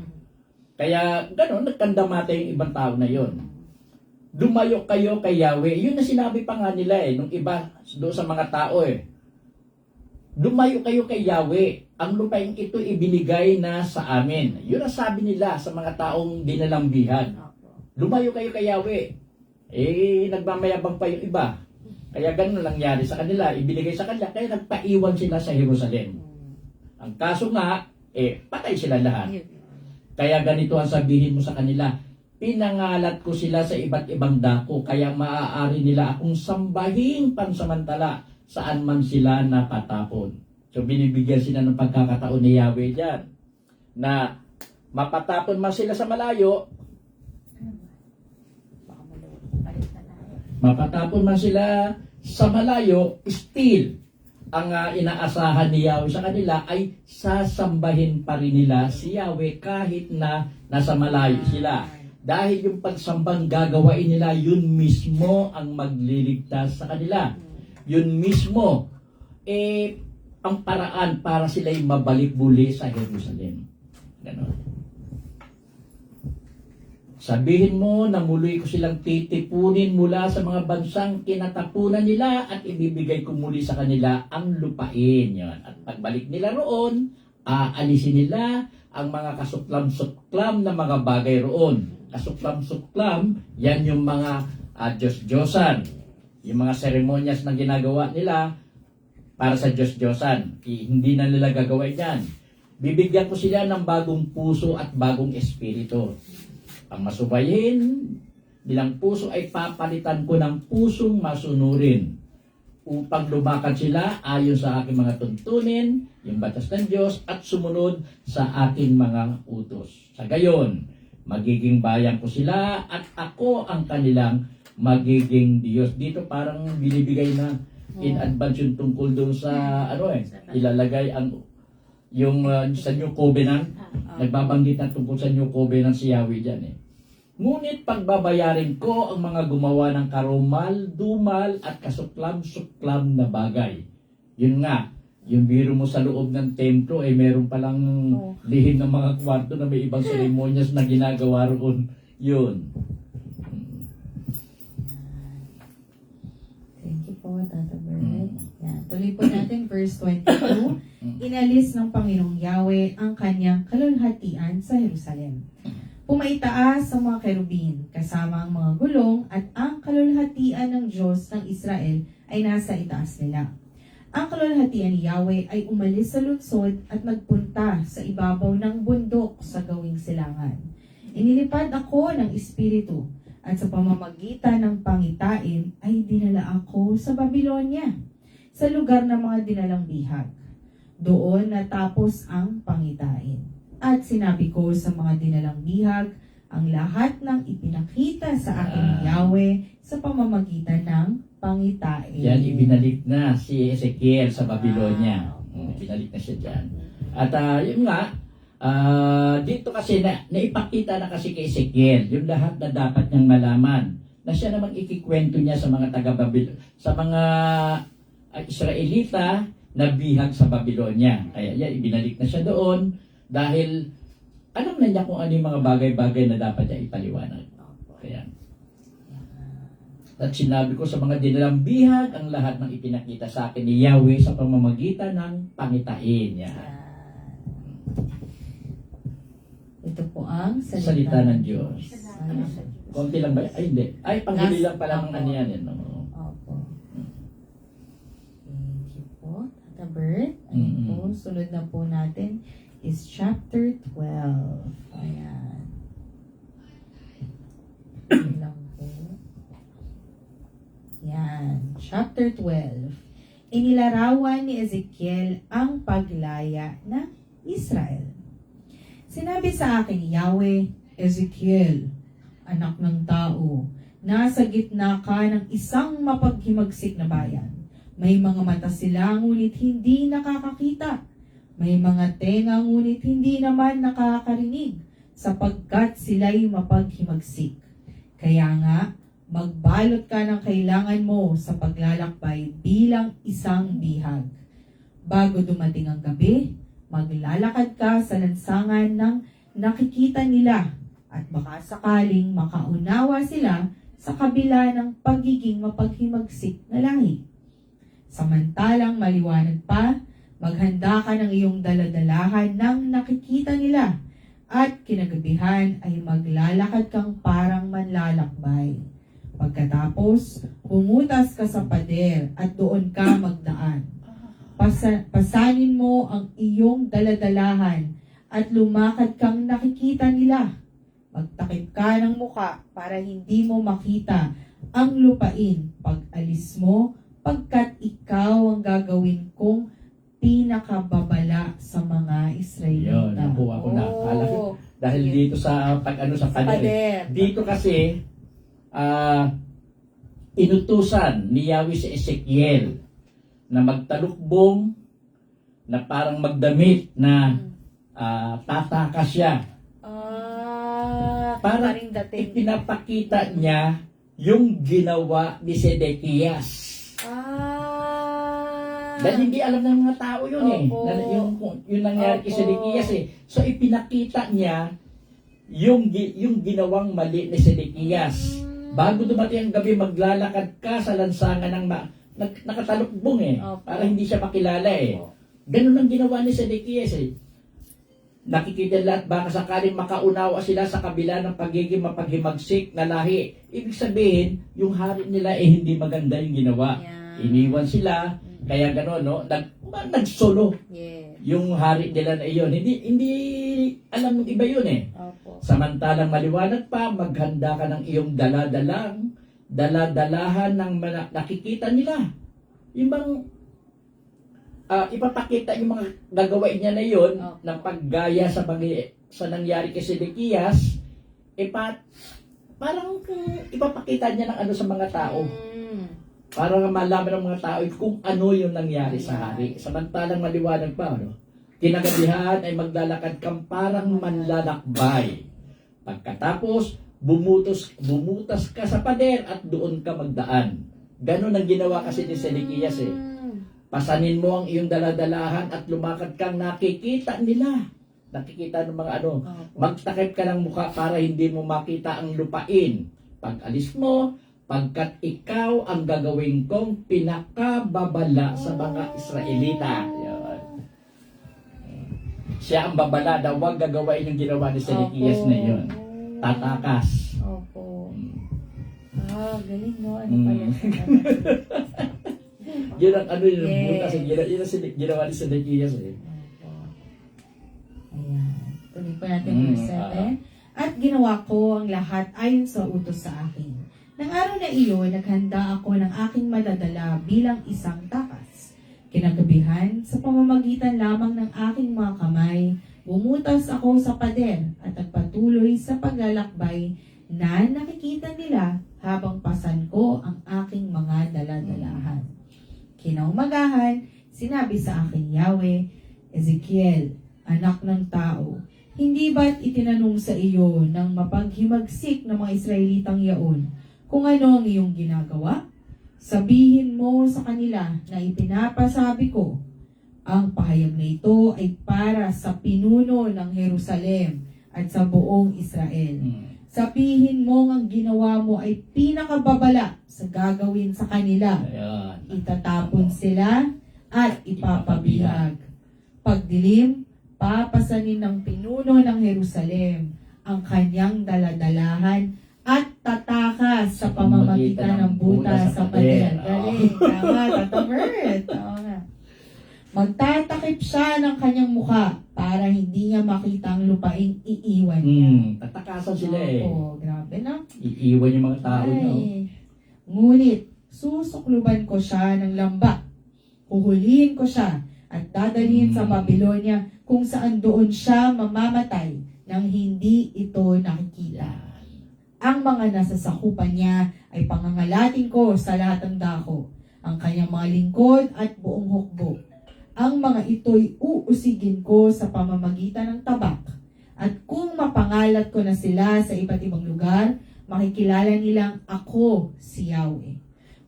Kaya gano'n, nagkandamata yung ibang tao na yun. Lumayo kayo kay Yahweh. Yun na sinabi pa nga nila nung iba doon sa mga tao Lumayo kayo kay Yahweh. Ang lupain ito ibinigay na sa amin. Yun ang sabi nila sa mga taong dinalang bihag. lumayo kayo kay Yahweh. Nagmamayabang pa yung iba. Kaya ganun nangyari sa kanila, ibinigay sa kanila, kaya nagpaiwan sila sa Jerusalem. Ang kaso nga, patay sila lahat. Kaya ganito ang sabihin mo sa kanila, pinangalat ko sila sa iba't ibang dako, kaya maaari nila akong sambahin pansamantala saan man sila napatapon. So binibigyan sila ng pagkakataon ni Yahweh dyan, na mapatapon man sila sa malayo, still, ang inaasahan ni Yahweh sa kanila ay sasambahin pa rin nila si Yahweh kahit na nasa malayo sila. Dahil yung pagsambang gagawain nila, yun mismo ang magliligtas sa kanila. Yun mismo, ang paraan para sila'y mabalik muli sa Jerusalem. Ganon. Sabihin mo na muli ko silang titipunin mula sa mga bansang kinatapunan nila at ibibigay ko muli sa kanila ang lupain. Yun. At pagbalik nila roon, aalisin nila ang mga kasuklam-suklam na mga bagay roon. Kasuklam-suklam, yan yung mga Diyos-Diyosan. Yung mga seremonyas na ginagawa nila para sa Diyos-Diyosan. Hindi na nila gagawin yan. Bibigyan ko sila ng bagong puso at bagong espiritu. Ang masubayin nilang puso ay papalitan ko ng pusong masunurin upang lumakad sila ayon sa aking mga tuntunin, yung batas ng Diyos, at sumunod sa aking mga utos. Sa gayon, magiging bayan ko sila at ako ang kanilang magiging Diyos. Dito parang binibigay na in advance yung tungkol doon sa ilalagay ang yung sa New Covenant. Nagbabanggit na tungkol sa New Covenant si Yahweh dyan Ngunit pagbabayarin ko ang mga gumawa ng karumal, dumal at kasuklam-suklam na bagay. Yun nga, yung biro mo sa loob ng templo meron palang lihim ng mga kwarto na may ibang seremonyas na ginagawa roon. Yun. Thank you po, Tata Bert. Yan. Tuloy po natin verse 22. Inalis ng Panginoong Yahweh ang kanyang kalulhatian sa Jerusalem. Pumaitaas ang mga kerubin, kasama ang mga gulong at ang kalulhatian ng Diyos ng Israel ay nasa itaas nila. Ang kalulhatian ni Yahweh ay umalis sa lungsod at nagpunta sa ibabaw ng bundok sa gawing silangan. Inilipad ako ng Espiritu at sa pamamagitan ng pangitain ay dinala ako sa Babylonia, sa lugar ng mga dinalang bihag. Doon natapos ang pangitain. At sinabi ko sa mga dinalang bihag ang lahat ng ipinakita sa akin ni Yahweh sa pamamagitan ng pangitain. Yan, ibinalik na si Ezekiel sa Babylonia. Ibinalik na siya dyan. At yun nga, dito kasi naipakita na kasi kay Ezekiel yung lahat na dapat niyang malaman na siya namang ikikwento niya sa mga taga-Babylonia, sa mga Israelita na bihag sa Babylonia. Kaya yan, ibinalik na siya doon dahil alam na niya kung ano yung mga bagay-bagay na dapat niya ipaliwanag. Kaya, at sinabi ko sa mga dinalang bihag ang lahat ng ipinakita sa akin ni Yahweh sa pamamagitan ng pangitain niya. Ito po ang Salita ng Diyos. Konti lang ba? Ay, hindi. Ay, panghuli lang pala ng ano yan. Opo. Thank you po, Tata Bert. Po, sunod na po natin is chapter 12. Ayan. Lang po. Yan. Chapter 12. Inilarawan ni Ezekiel ang paglaya ng Israel. Sinabi sa akin ni Yahweh, Ezekiel, anak ng tao, nasa gitna ka ng isang mapaghimagsik na bayan. May mga mata sila ngunit hindi nakakakita. May mga tenga ngunit hindi naman nakakarinig sapagkat sila'y mapaghimagsik. Kaya nga, magbalot ka ng kailangan mo sa paglalakbay bilang isang bihag. Bago dumating ang gabi, maglalakad ka sa lansangan ng nakikita nila at baka sakaling makaunawa sila sa kabila ng pagiging mapaghimagsik na lahi. Samantalang maliwanag pa, maghanda ka ng iyong daladalahan ng nakikita nila at kinagabihan ay maglalakad kang parang manlalakbay. Pagkatapos, bumutas ka sa pader at doon ka magdaan. Pasanin mo ang iyong daladalahan at lumakad kang nakikita nila. Magtakip ka ng muka para hindi mo makita ang lupain pag alis mo, pagkat ikaw ang gagawin kong pinakababala sa mga Israelita. Yun, nakuha ko na. Dahil dito sa sa pader. Pader. Dito kasi inutusan ni Yahweh si Ezekiel na magtalukbong na parang magdamit na tatakas siya. Para Paring dating. ipinapakita niya yung ginawa ni Sedekias. Dahil hindi alam ng mga tao yun Opo. Yung nangyari kay Opo. Sedekias So ipinakita niya yung ginawang mali ni Sedekias. Bago dumating ang gabi, maglalakad ka sa lansangan ng nakatalukbong Opo. para hindi siya makilala Ganun ang ginawa ni Sedekias Nakikita lahat, baka sakaling makaunawa sila sa kabila ng pagiging mapaghimagsik na lahi. Ibig sabihin, yung hari nila hindi maganda yung ginawa. Yeah. Iniwan sila, kaya gano'n, no? Nagsolo Yes. yung hari nila na iyon. Hindi alam ng iba yun Opo. Samantalang maliwanag pa, maghanda ka ng iyong daladalahan ng nakikita nila. Yung bang ipapakita yung mga gagawain niya na yun ng paggaya sa nangyari kay Sedekias, parang ipapakita niya ng sa mga tao. Para malaman ng mga tao kung ano yung nangyari sa hari. Samantalang maliwanag pa, kinagabihan ay maglalakad kang parang manlalakbay. Pagkatapos, bumutas ka sa pader at doon ka magdaan. Ganon ang ginawa kasi ni Sedekias Pasanin mo ang iyong daladalahan at lumakad kang nakikita nila. Nakikita ng mga Magtakip ka ng mukha para hindi mo makita ang lupain. Pag alis mo, pagkat ikaw ang gagawin kong pinakababala sa mga Israelita. Yan. Siya ang babala daw, huwag gagawain yung ginawa ni Sedekias na yun. Tatakas. Opo. Galing no? Ano pala? Yun ang yung Yes. butas. Yun ang ginawa ni Sedekias Ayan. Tuloy pa natin verse 7. At ginawa ko ang lahat ayon sa utos sa akin. Nang araw na iyon, naghanda ako ng aking madadala bilang isang takas. Kinagabihan, sa pamamagitan lamang ng aking mga kamay, bumutas ako sa pader at nagpatuloy sa paglalakbay na nakikita nila habang pasan ko ang aking mga daladalahan. Kinaumagahan, sinabi sa akin Yahweh, Ezekiel, anak ng tao, hindi ba't itinanong sa iyo ng mapaghimagsik ng mga Israelitang yaon kung ano ang iyong ginagawa? Sabihin mo sa kanila na ipinapasabi ko, ang pahayag na ito ay para sa pinuno ng Jerusalem at sa buong Israel. Sabihin mo ang ginawa mo ay pinakababala sa gagawin sa kanila. Ayan. Itatapon sila at ipapabihag. Pagdilim, papasanin ng pinuno ng Jerusalem ang kanyang daladalahan at tatakas sa pamamagitan ng butas sa pader. Galing, tama, tatamert. Oo nga. Magtatakip siya ng kanyang mukha para hindi niya makita ang lupaing iiwan niya. Tatakasan sila Oo, grabe na. Iiwan yung mga tao niyo. Ngunit, susukluban ko siya ng lambak. Huhulihin ko siya at dadalhin sa Babylonia kung saan doon siya mamamatay nang hindi ito nakikita. Ang mga nasa sakupan niya ay pangangalatin ko sa lahat ng dako, ang kanyang mga lingkod at buong hukbo. Ang mga ito'y uusigin ko sa pamamagitan ng tabak. At kung mapangalat ko na sila sa iba't ibang lugar, makikilala nilang ako si Yahweh.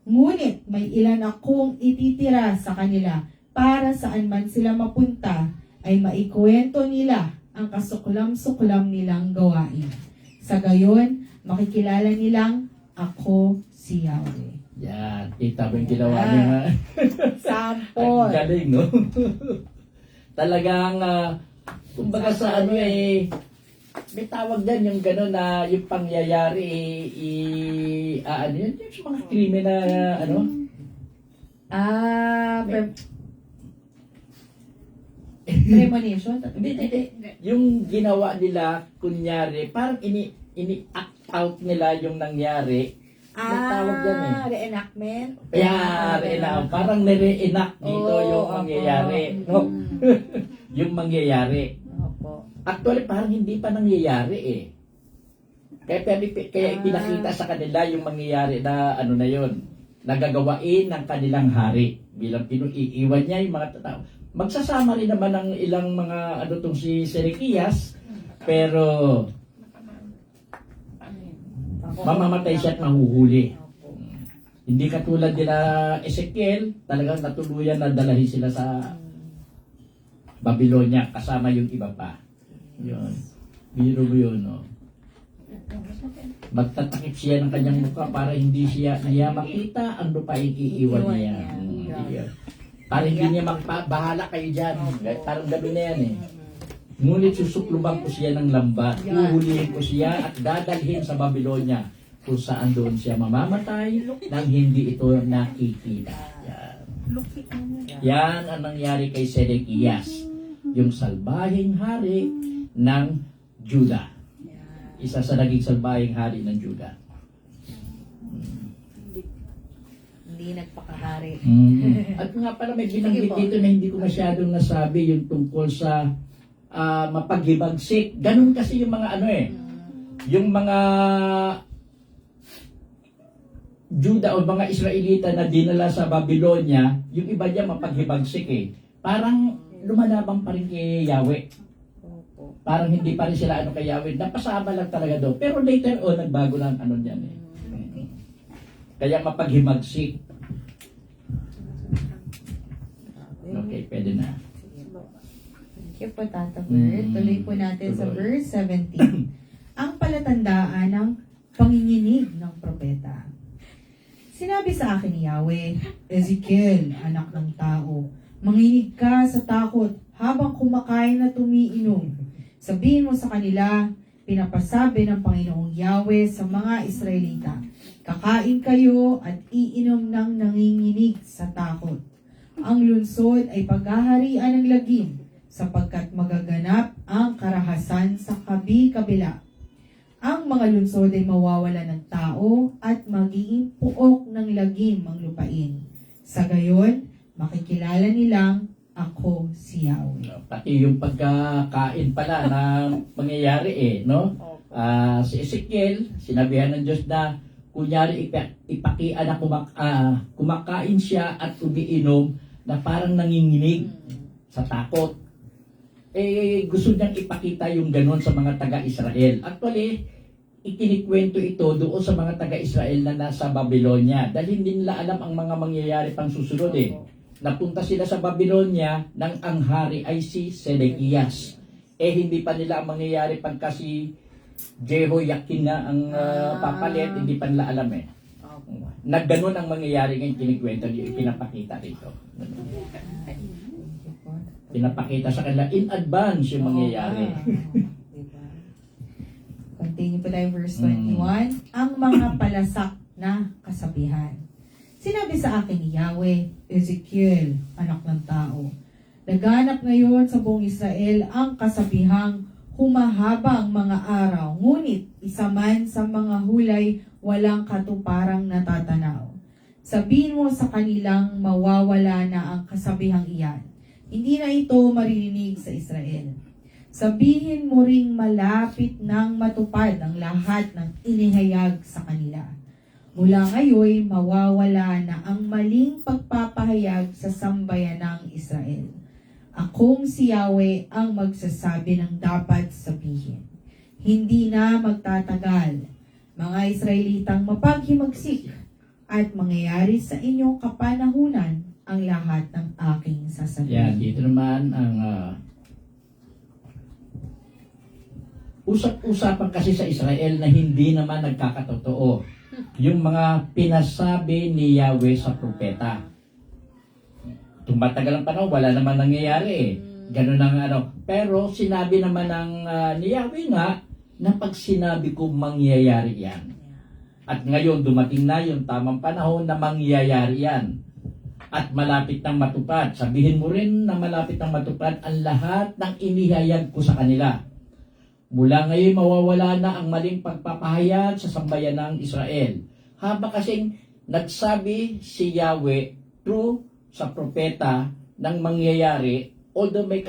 Ngunit may ilan akong ititira sa kanila para saan man sila mapunta ay maikwento nila ang kasuklam-suklam nilang gawain. Sa gayon, makikilala nilang ako si Yahweh. Yan, kita mo yung ginawa niya. Sample. Ang galing, no? Talagang, kumbaga sa may tawag dyan yung gano'n na yung pangyayari, ano yun, yung mga krimen na, ano? Premonition? Hindi. Yung ginawa nila, kunyari, parang ini-act out nila yung nangyari. May tawag dyan eh. Reenactment? Parang nire-enact dito yung mangyayari. No? Yung mangyayari. Opo. Actually, parang hindi pa nangyayari eh. Kaya pinakita sa kanila yung mangyayari na ano na yun, nagagawain ng kanilang hari. Bilang iiwan niya yung mga tao. Magsasama rin naman ng ilang mga ano tong si Sedekias, pero mamamatay siya at mahuhuli. Hindi katulad nila Ezekiel, talagang natuluyan na dalahin sila sa Babylonia kasama yung iba pa. Yun. Biro mo yun, no? Magtatakip siya ng kanyang mukha para hindi niya makita ang lupaing iiwan niya. Para hindi niya bahala kayo dyan. Parang gabi na yan eh. Ngunit susukluban ko siya ng lambat. Uhulihin ko siya at dadalhin sa Babylonia kung saan doon siya mamamatay nang hindi ito nakikita. Yan ang nangyari kay Sedekias, yung salbahing hari ng Juda. Isa sa naging salbahing hari ng Juda. Hindi nagpakahari. At nga pala may binanggit dito na hindi ko masyadong nasabi yung tungkol sa mapaghibagsik. Ganun kasi yung mga ano eh. Yung mga Juda o mga Israelita na dinala sa Babylonia, yung iba niya mapaghibagsik eh. Parang lumalabang pa rin kay Yahweh. Parang hindi pa rin sila ano kay Yahweh. Napasama lang talaga doon. Pero later on, nagbago lang ano niyan eh. Kaya mapaghimagsik. Okay, pwede na. Thank you po, Tata Bert. Tuloy po natin sa verse 17. Ang palatandaan ng panginginig ng propeta. Sinabi sa akin ni Yahweh, Ezekiel, anak ng tao, manginig ka sa takot habang kumakain at umiinom. Sabihin mo sa kanila, pinapasabi ng Panginoong Yahweh sa mga Israelita, kakain kayo at iinom ng nanginginig sa takot. Ang lungsod ay paghaharian ng lagim sapagkat magaganap ang karahasan sa kabi-kabila. Ang mga lungsod ay mawawala ng tao at magiging puok ng lagim ang lupain. Sa gayon, makikilala nilang ako si Yahweh. Pati yung pagkakain pala na mangyayari eh, no? Si Ezekiel, sinabihan ng Diyos na kunyari ipakian na kumakain siya at umiinom na parang nanginginig sa takot. Gusto niyang ipakita yung ganon sa mga taga-Israel. Actually, ikinikwento ito doon sa mga taga-Israel na nasa Babylonia dahil hindi nila alam ang mga mangyayari pang susunod eh. Napunta sila sa Babylonia nang ang hari ay si Sedekias. Hindi pa nila ang mangyayari pagka si Jehoiakim na ang papalit, hindi pa nila alam eh. Nagganon ang mangyayari ngayon kinikwento niyo, pinapakita rito. Pinapakita sa kanila in advance yung mangyayari. Diba? Continue po tayo verse 21. Ang mga palasak na kasabihan. Sinabi sa akin ni Yahweh, Ezekiel, anak ng tao, naganap ngayon sa buong Israel ang kasabihang humahaba ang mga araw, ngunit isa man sa mga hulay walang katuparang natatanaw. Sabihin mo sa kanilang mawawala na ang kasabihang iyan. Hindi na ito maririnig sa Israel. Sabihin mo ring malapit nang matupad ang lahat ng inihayag sa kanila. Mula ngayon, mawawala na ang maling pagpapahayag sa sambayanang Israel. Akong si Yahweh ang magsasabi ng dapat sabihin. Hindi na magtatagal, mga Israelitang mapaghimagsik, at mangyayari sa inyong kapanahunan ang lahat ng aking sasabihin. Yan, dito naman ang usap-usapan kasi sa Israel na hindi naman nagkakatotoo. Yung mga pinasabi ni Yahweh sa propeta. Tumatagal ang panahon, wala naman nangyayari eh. Ganun ang ano. Pero sinabi naman ng ni Yahweh nga na pag sinabi ko mangyayari yan. At ngayon dumating na yung tamang panahon na mangyayari yan. At malapit nang matupad. Sabihin mo rin na malapit nang matupad ang lahat ng inihayag ko sa kanila. Mula ngayon mawawala na ang maling pagpapahayag sa sambayan ng Israel. Haba kasing nagsabi si Yahweh through sa propeta ng mangyayari, although may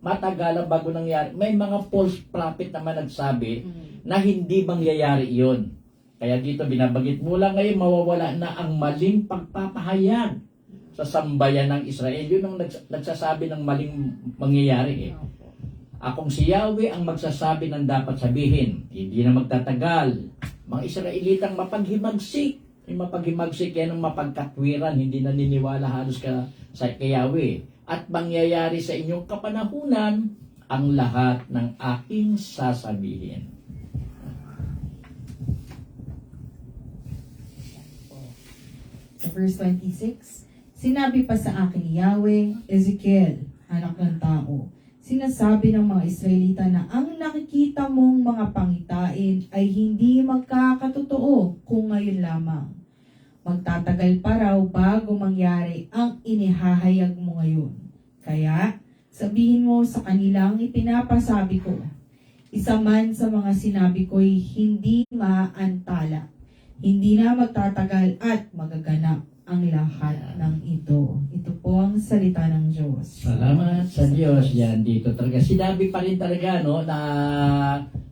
matagalan bago nangyari, may mga false prophet naman nagsabi na hindi mangyayari iyon. Kaya dito binabagit, mula ngayon mawawala na ang maling pagpapahayag sa sambayan ng Israel. Yun ang nagsasabi ng maling mangyayari. Akong si Yahweh ang magsasabi ng dapat sabihin. Hindi na magtatagal. Mga Israelitang mapaghimagsik. Yung mapaghimagsik yan ang mapagkatwiran. Hindi naniniwala halos sa kay Yahweh. At mangyayari sa inyong kapanahunan ang lahat ng aking sasabihin. Sa verse 26, sinabi pa sa akin ni Yahweh, Ezekiel, anak ng tao, sinasabi ng mga Israelita na ang nakikita mong mga pangitain ay hindi magkakatotoo kung ngayon lamang. Magtatagal pa raw bago mangyari ang inihahayag mo ngayon. Kaya, sabihin mo sa kanilang ipinapasabi ko, isa man sa mga sinabi ko'y hindi maaantala. Hindi na magtatagal at magaganap ang lahat ng ito. Ito po ang salita ng Diyos. Salamat sa Diyos. Yan dito talaga. Sinabi pa rin talaga no, na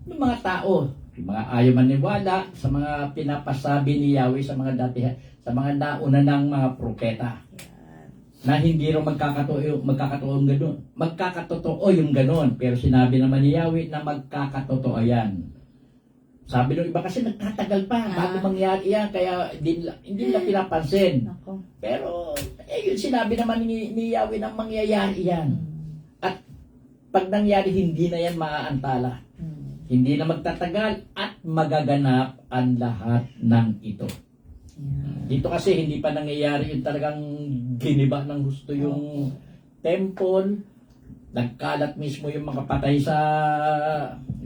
yung mga tao, yung mga ayaw maniwala sa mga pinapasabi ni Yahweh sa mga sa mga nauna ng mga propeta. Na hindi rin magkakatotoo yung ganun. Pero sinabi naman ni Yahweh na magkakatotoo yan. Sabi ng iba kasi nagtatagal pa bago mangyari yan, kaya hindi nila pinapansin. Pero yun sinabi naman ni Yahweh na mangyayari yan. At pag nangyari, hindi na yan maaantala. Hindi na magtatagal at magaganap ang lahat ng ito. Dito kasi hindi pa nangyayari yung talagang giniba ng gusto yung temple. Nagkalat mismo yung mga patay sa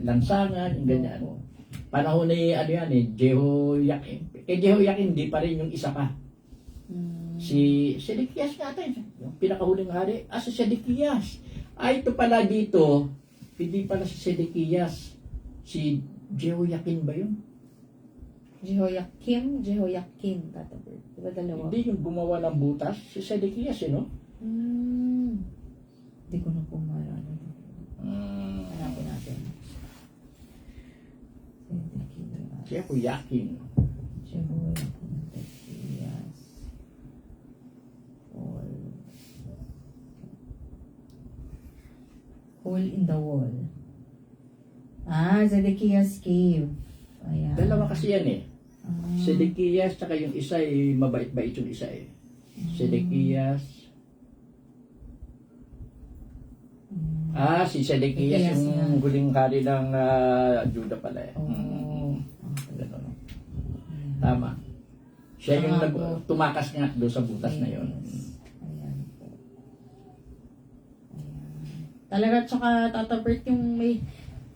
lansangan, yung ganyan. Panahon ni Jehoiakim. Kay Jehoiakim hindi pa rin yung isa pa. Si Sedekias natin, yung pinakahuling hari. Si Sedekias. Ito pala dito, hindi pala si Sedekias. Si Jehoiakim ba yun? Jehoiakim, Tata Bert. Diba dalawa? Hindi yung gumawa ng butas. Si Sedekias, no? Hindi ko na po maalala. Hanapin natin. Jehoiakim. Hole in the wall. Zedekias cave. Ayan. Dalawa kasi yan eh. Sedekias, tsaka yung isa eh, mabait-bait yung isa eh. Sedekias. Si Sedekias yung huling hari ng Judah pala eh. Ganun. Tama. Siya yung tumakas nga doon sa butas na yun. Ayan po. Talaga, tsaka Tata Bert, yung may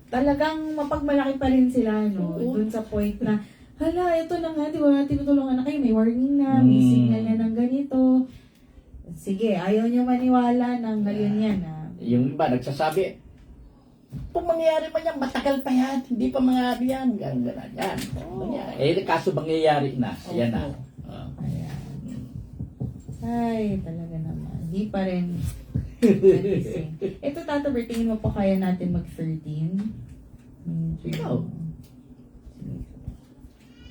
talagang mapagmalaki pa rin sila, no? Doon sa point na, hala, ito na nga, di ba, tinutulungan na kayo, may warning na, may signal na ng ganito. Sige, ayaw nyo maniwala na ngayon yan, Yung iba, nagsasabi, kung mangyayari man yan, matagal pa yan, hindi pa mangyayari yan, gano'n, yan. Kaso mangyayari na, yan na. Ayan. Ay, talaga naman, hindi pa rin. Ito, Tata Bert, tingin mo pa kaya natin mag-13? Ikaw.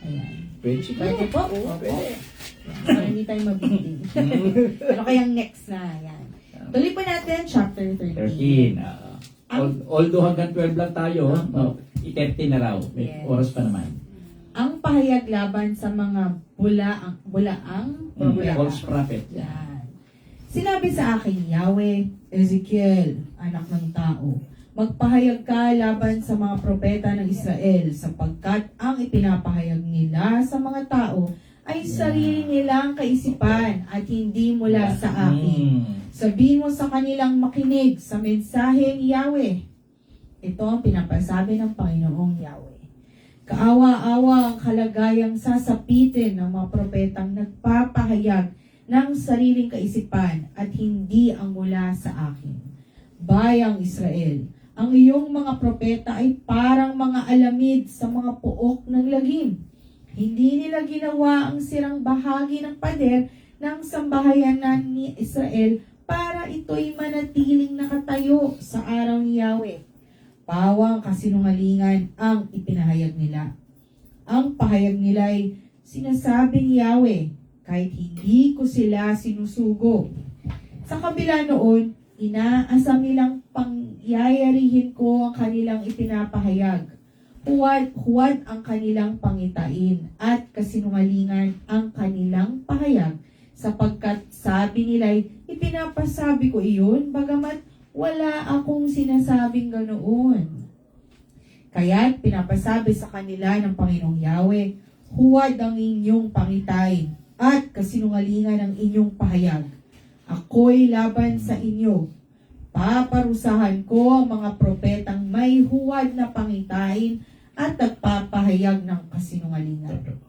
Ayan. Pwede po? Pwede. Para hindi tayo mabitin. Pero kayang next na, ayan. Tuloy pa natin, chapter 13. 13. Although hanggang 12 lang tayo, i-13 na raw. May oras pa naman. Ang pahayag laban sa mga bulaang false prophet. Yan. Sinabi sa akin, Yahweh, Ezekiel, anak ng tao, magpahayag ka laban sa mga propeta ng Israel sapagkat ang ipinapahayag nila sa mga tao ay sarili nilang kaisipan at hindi mula sa akin. Sabihin mo sa kanilang makinig sa mensaheng Yahweh. Ito ang pinapasabi ng Panginoong Yahweh. Kaawa-awa ang kalagayang sasapitin ng mga propetang nagpapahayag ng sariling kaisipan at hindi ang mula sa akin. Bayang Israel, ang iyong mga propeta ay parang mga alamid sa mga puok ng lagim. Hindi nila ginawa ang sirang bahagi ng pader ng sambahayanan ni Israel para ito'y manatiling nakatayo sa araw ni Yahweh. Pawang kasinungalingan ang ipinahayag nila. Ang pahayag nila ay sinasabi ni Yahweh, kahit hindi ko sila sinusugo. Sa kabila noon, inaasam nilang pangyayarihin ko ang kanilang ipinapahayag. Huwad ang kanilang pangitain at kasinungalingan ang kanilang pahayag, sapagkat sabi nila'y ipinapasabi ko iyon, bagamat wala akong sinasabing ganoon. Kaya't pinapasabi sa kanila ng Panginoong Yahweh, huwad ang inyong pangitain at kasinungalingan ang inyong pahayag. Ako'y laban sa inyo. Paparusahan ko ang mga propetang may huwad na pangitain at nagpapahayag ng kasinungalingan.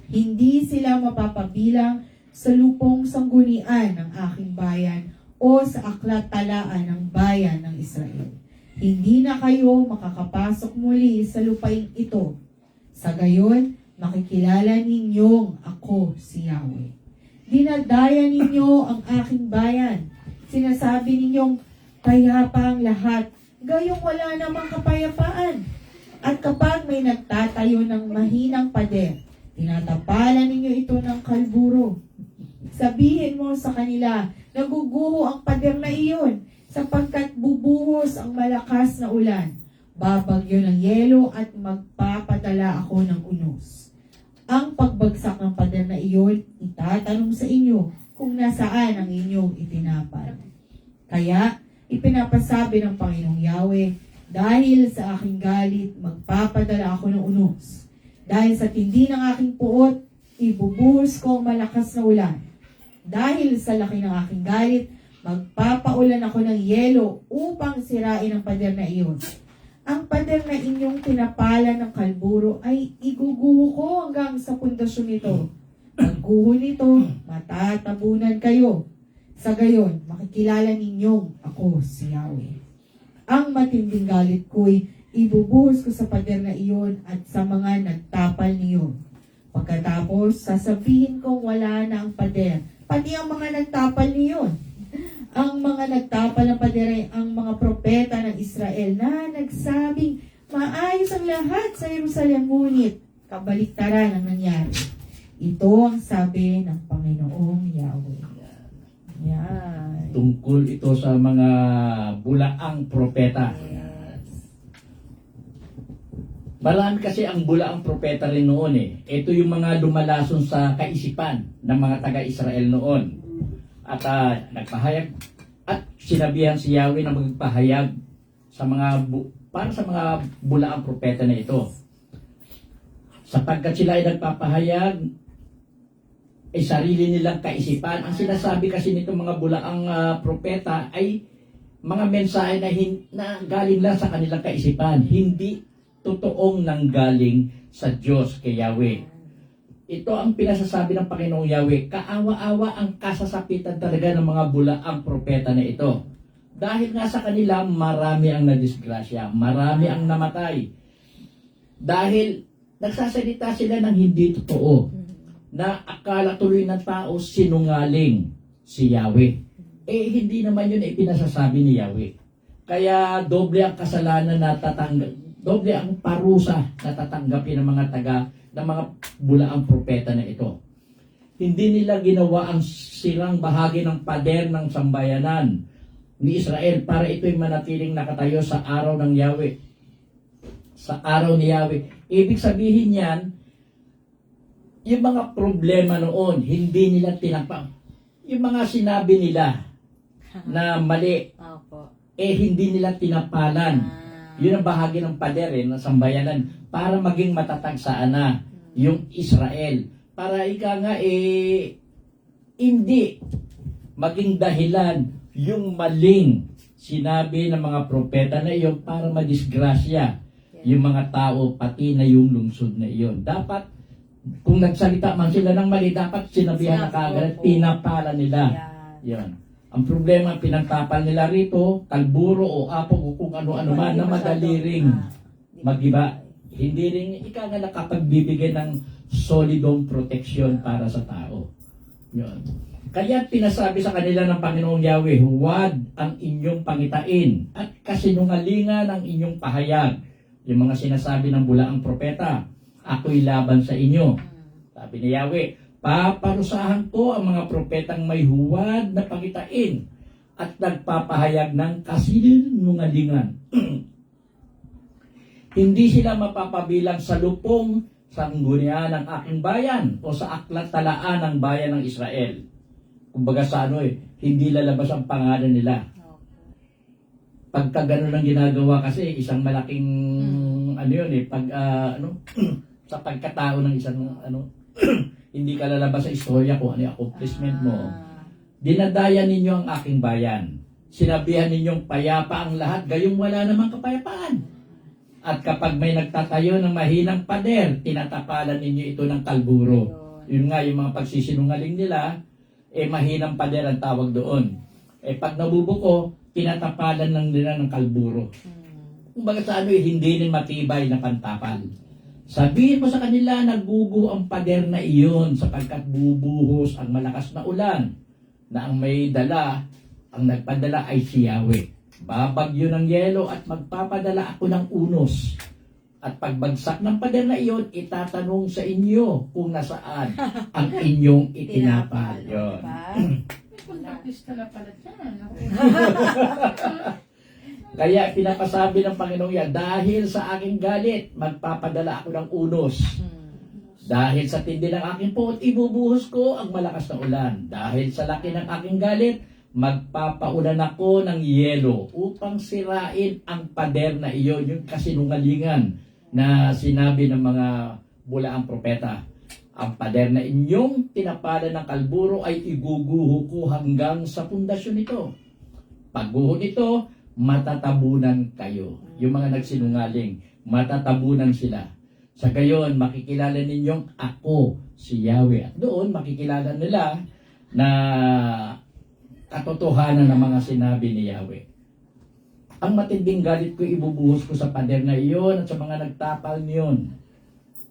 Hindi sila mapapabilang sa lupong sanggunian ng aking bayan o sa aklat talaan ng bayan ng Israel. Hindi na kayo makakapasok muli sa lupain ito. Sa gayon, makikilala ninyong ako si Yahweh. Dinadaya ninyo ang aking bayan. Sinasabi ninyong payapa ang lahat, gayong wala namang kapayapaan. At kapag may nagtatayo ng mahinang pader, tinatapalan ninyo ito ng kalburo. Sabihin mo sa kanila, naguguho ang pader na iyon, sapagkat bubuhos ang malakas na ulan. Babagyo ng yelo at magpapadala ako ng unos. Ang pagbagsak ng pader na iyon, itatanong sa inyo kung nasaan ang inyong itinapal. Kaya, ipinapasabi ng Panginoong Yahweh, dahil sa aking galit, magpapadala ako ng unos. Dahil sa tindi ng aking puot, ibubuhos ko ang malakas na ulan. Dahil sa laki ng aking galit, magpapaulan ako ng yelo upang sirain ang pader na iyon. Ang pader na inyong tinapalan ng kalburo ay iguguho ko hanggang sa pundasyon nito. Pagguho nito, matatabunan kayo. Sa gayon, makikilala ninyong ako si Yahweh. Ang matinding galit ko'y ibubuhos ko sa pader na iyon at sa mga nagtapal niyon. Pagkatapos, sasabihin kong wala na ang pader, pati ang mga nagtapal niyon. Ang mga nagtapal ng pader ay ang mga propeta ng Israel na nagsabing maayos ang lahat sa Jerusalem, ngunit kabaliktaran ang nangyari. Ito ang sabi ng Panginoong Yahweh. Yan. Tungkol ito sa mga bulaang propeta. Marami kasi ang bulaang propeta rin noon eh. Ito yung mga lumalason sa kaisipan ng mga taga-Israel noon. At nagpahayag at sinabihan si Yahweh na magpahayag sa mga para sa mga bulaang propeta na ito. Sapagkat sila ay nagpapahayag ay sarili nilang kaisipan. Ang sinasabi kasi nitong mga bulaang propeta ay mga mensahe na galing lang sa kanilang kaisipan, hindi totoong nanggaling sa Diyos kay Yahweh. Ito ang pinasasabi ng Panginoong Yahweh, kaawa-awa ang kasasapitan talaga ng mga bulaang propeta na ito. Dahil nga sa kanila, marami ang nadisgrasya, marami ang namatay. Dahil nagsasalita sila ng hindi totoo, na akala tuloy ng tao sinungaling si Yahweh. Hindi naman yun pinasasabi ni Yahweh. Kaya doble ang kasalanan na doble ang parusa na tatanggapin ng mga bulaang propeta na ito. Hindi nila ginawa ang sirang bahagi ng pader ng sambayanan ni Israel para ito'y manatiling nakatayo sa araw ng Yahweh. Sa araw ni Yahweh. Ibig sabihin yan, yung mga problema noon, hindi nila tinapang. Yung mga sinabi nila na mali, hindi nila tinapalan. Yun ang bahagi ng pader ng sambayanan para maging matatag saan na yung Israel. Para ika nga hindi maging dahilan yung maling sinabi ng mga propeta na iyon para madisgrasya yung mga tao, pati na yung lungsod na iyon. Dapat, kung nagsalita man sila ng mali, dapat sinabihan na kagad, pinapala nila. Yan. Ang problema, pinagtapal nila rito, kalburo o apog o kung ano-ano man na madali ring magiba. Hindi rin ika nga nakapagbibigay ng solidong proteksyon para sa tao. Yan. Kaya pinasabi sa kanila ng Panginoong Yahweh, huwag ang inyong pangitain at kasinungalingan ang inyong pahayag. Yung mga sinasabi ng bulaang propeta, ako'y laban sa inyo. Sabi ni Yahweh, paparusahan ko ang mga propetang may huwad na pangitain at nagpapahayag ng kasinungalingan. Hindi sila mapapabilang sa lupong sanggunian ng aking bayan o sa aklat talaan ng bayan ng Israel. Kumbaga sa hindi lalabas ang pangalan nila. Pagka ganun ang ginagawa kasi, isang malaking, sa pagkatao ng isang, hindi ka lalabas sa istorya kung ano yung accomplishment mo. Dinadaya ninyo ang aking bayan. Sinabihan ninyong payapa ang lahat, gayong wala namang kapayapaan. At kapag may nagtatayo ng mahinang pader, tinatapalan ninyo ito ng kalburo. Yun nga, yung mga pagsisinungaling nila, mahinang pader ang tawag doon. Pag nabubuko, tinatapalan lang nila ng kalburo. Kumbaga sa hindi rin matibay na pantapal. Sabihin mo sa kanila, nagbubuho ang pader na iyon sapagkat bubuhos ang malakas na ulan na ang may dala, ang nagpadala ay si Yahweh. Babagyo ng yelo at magpapadala ako ng unos. At pagbagsak ng pader na iyon, itatanong sa inyo kung nasaan ang inyong itinapal. Yun. Kontraktista na pala dyan. Kaya pinapasabi ng Panginoong yan, dahil sa aking galit, magpapadala ako ng unos. Dahil sa tindi ng aking puot, ibubuhos ko ang malakas na ulan. Dahil sa laki ng aking galit, magpapaulan ako ng yelo upang sirain ang pader na iyon, yung kasinungalingan na sinabi ng mga bulaang propeta. Ang pader na inyong tinapalan ng kalburo ay iguguho ko hanggang sa pundasyon nito. Pagguho nito, matatabunan kayo. Yung mga nagsinungaling, matatabunan sila. Sa gayon, makikilala ninyong ako, si Yahweh. At doon, makikilala nila na katotohanan ng mga sinabi ni Yahweh. Ang matinding galit ko ibubuhos ko sa pader na iyon at sa mga nagtapal niyon.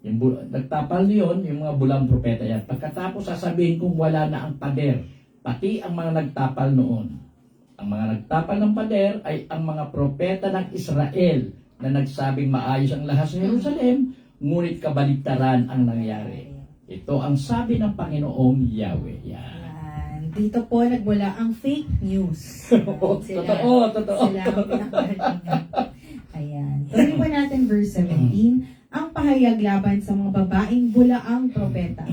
Yung nagtapal niyon, yung mga bulang propeta yan. Pagkatapos sasabihin kong wala na ang pader, pati ang mga nagtapal noon. Ang mga nagtapal ng pader ay ang mga propeta ng Israel na nagsabing maayos ang lahat sa Jerusalem, ngunit kabaligtaran ang nangyari. Ito ang sabi ng Panginoong Yahweh. Yan. Dito po nagmula ang fake news. Totoo. Sila ang pinakahaligan. Ayan. Tuloy po natin verse 17. Ang pahayag laban sa mga babaeng bulaang propeta.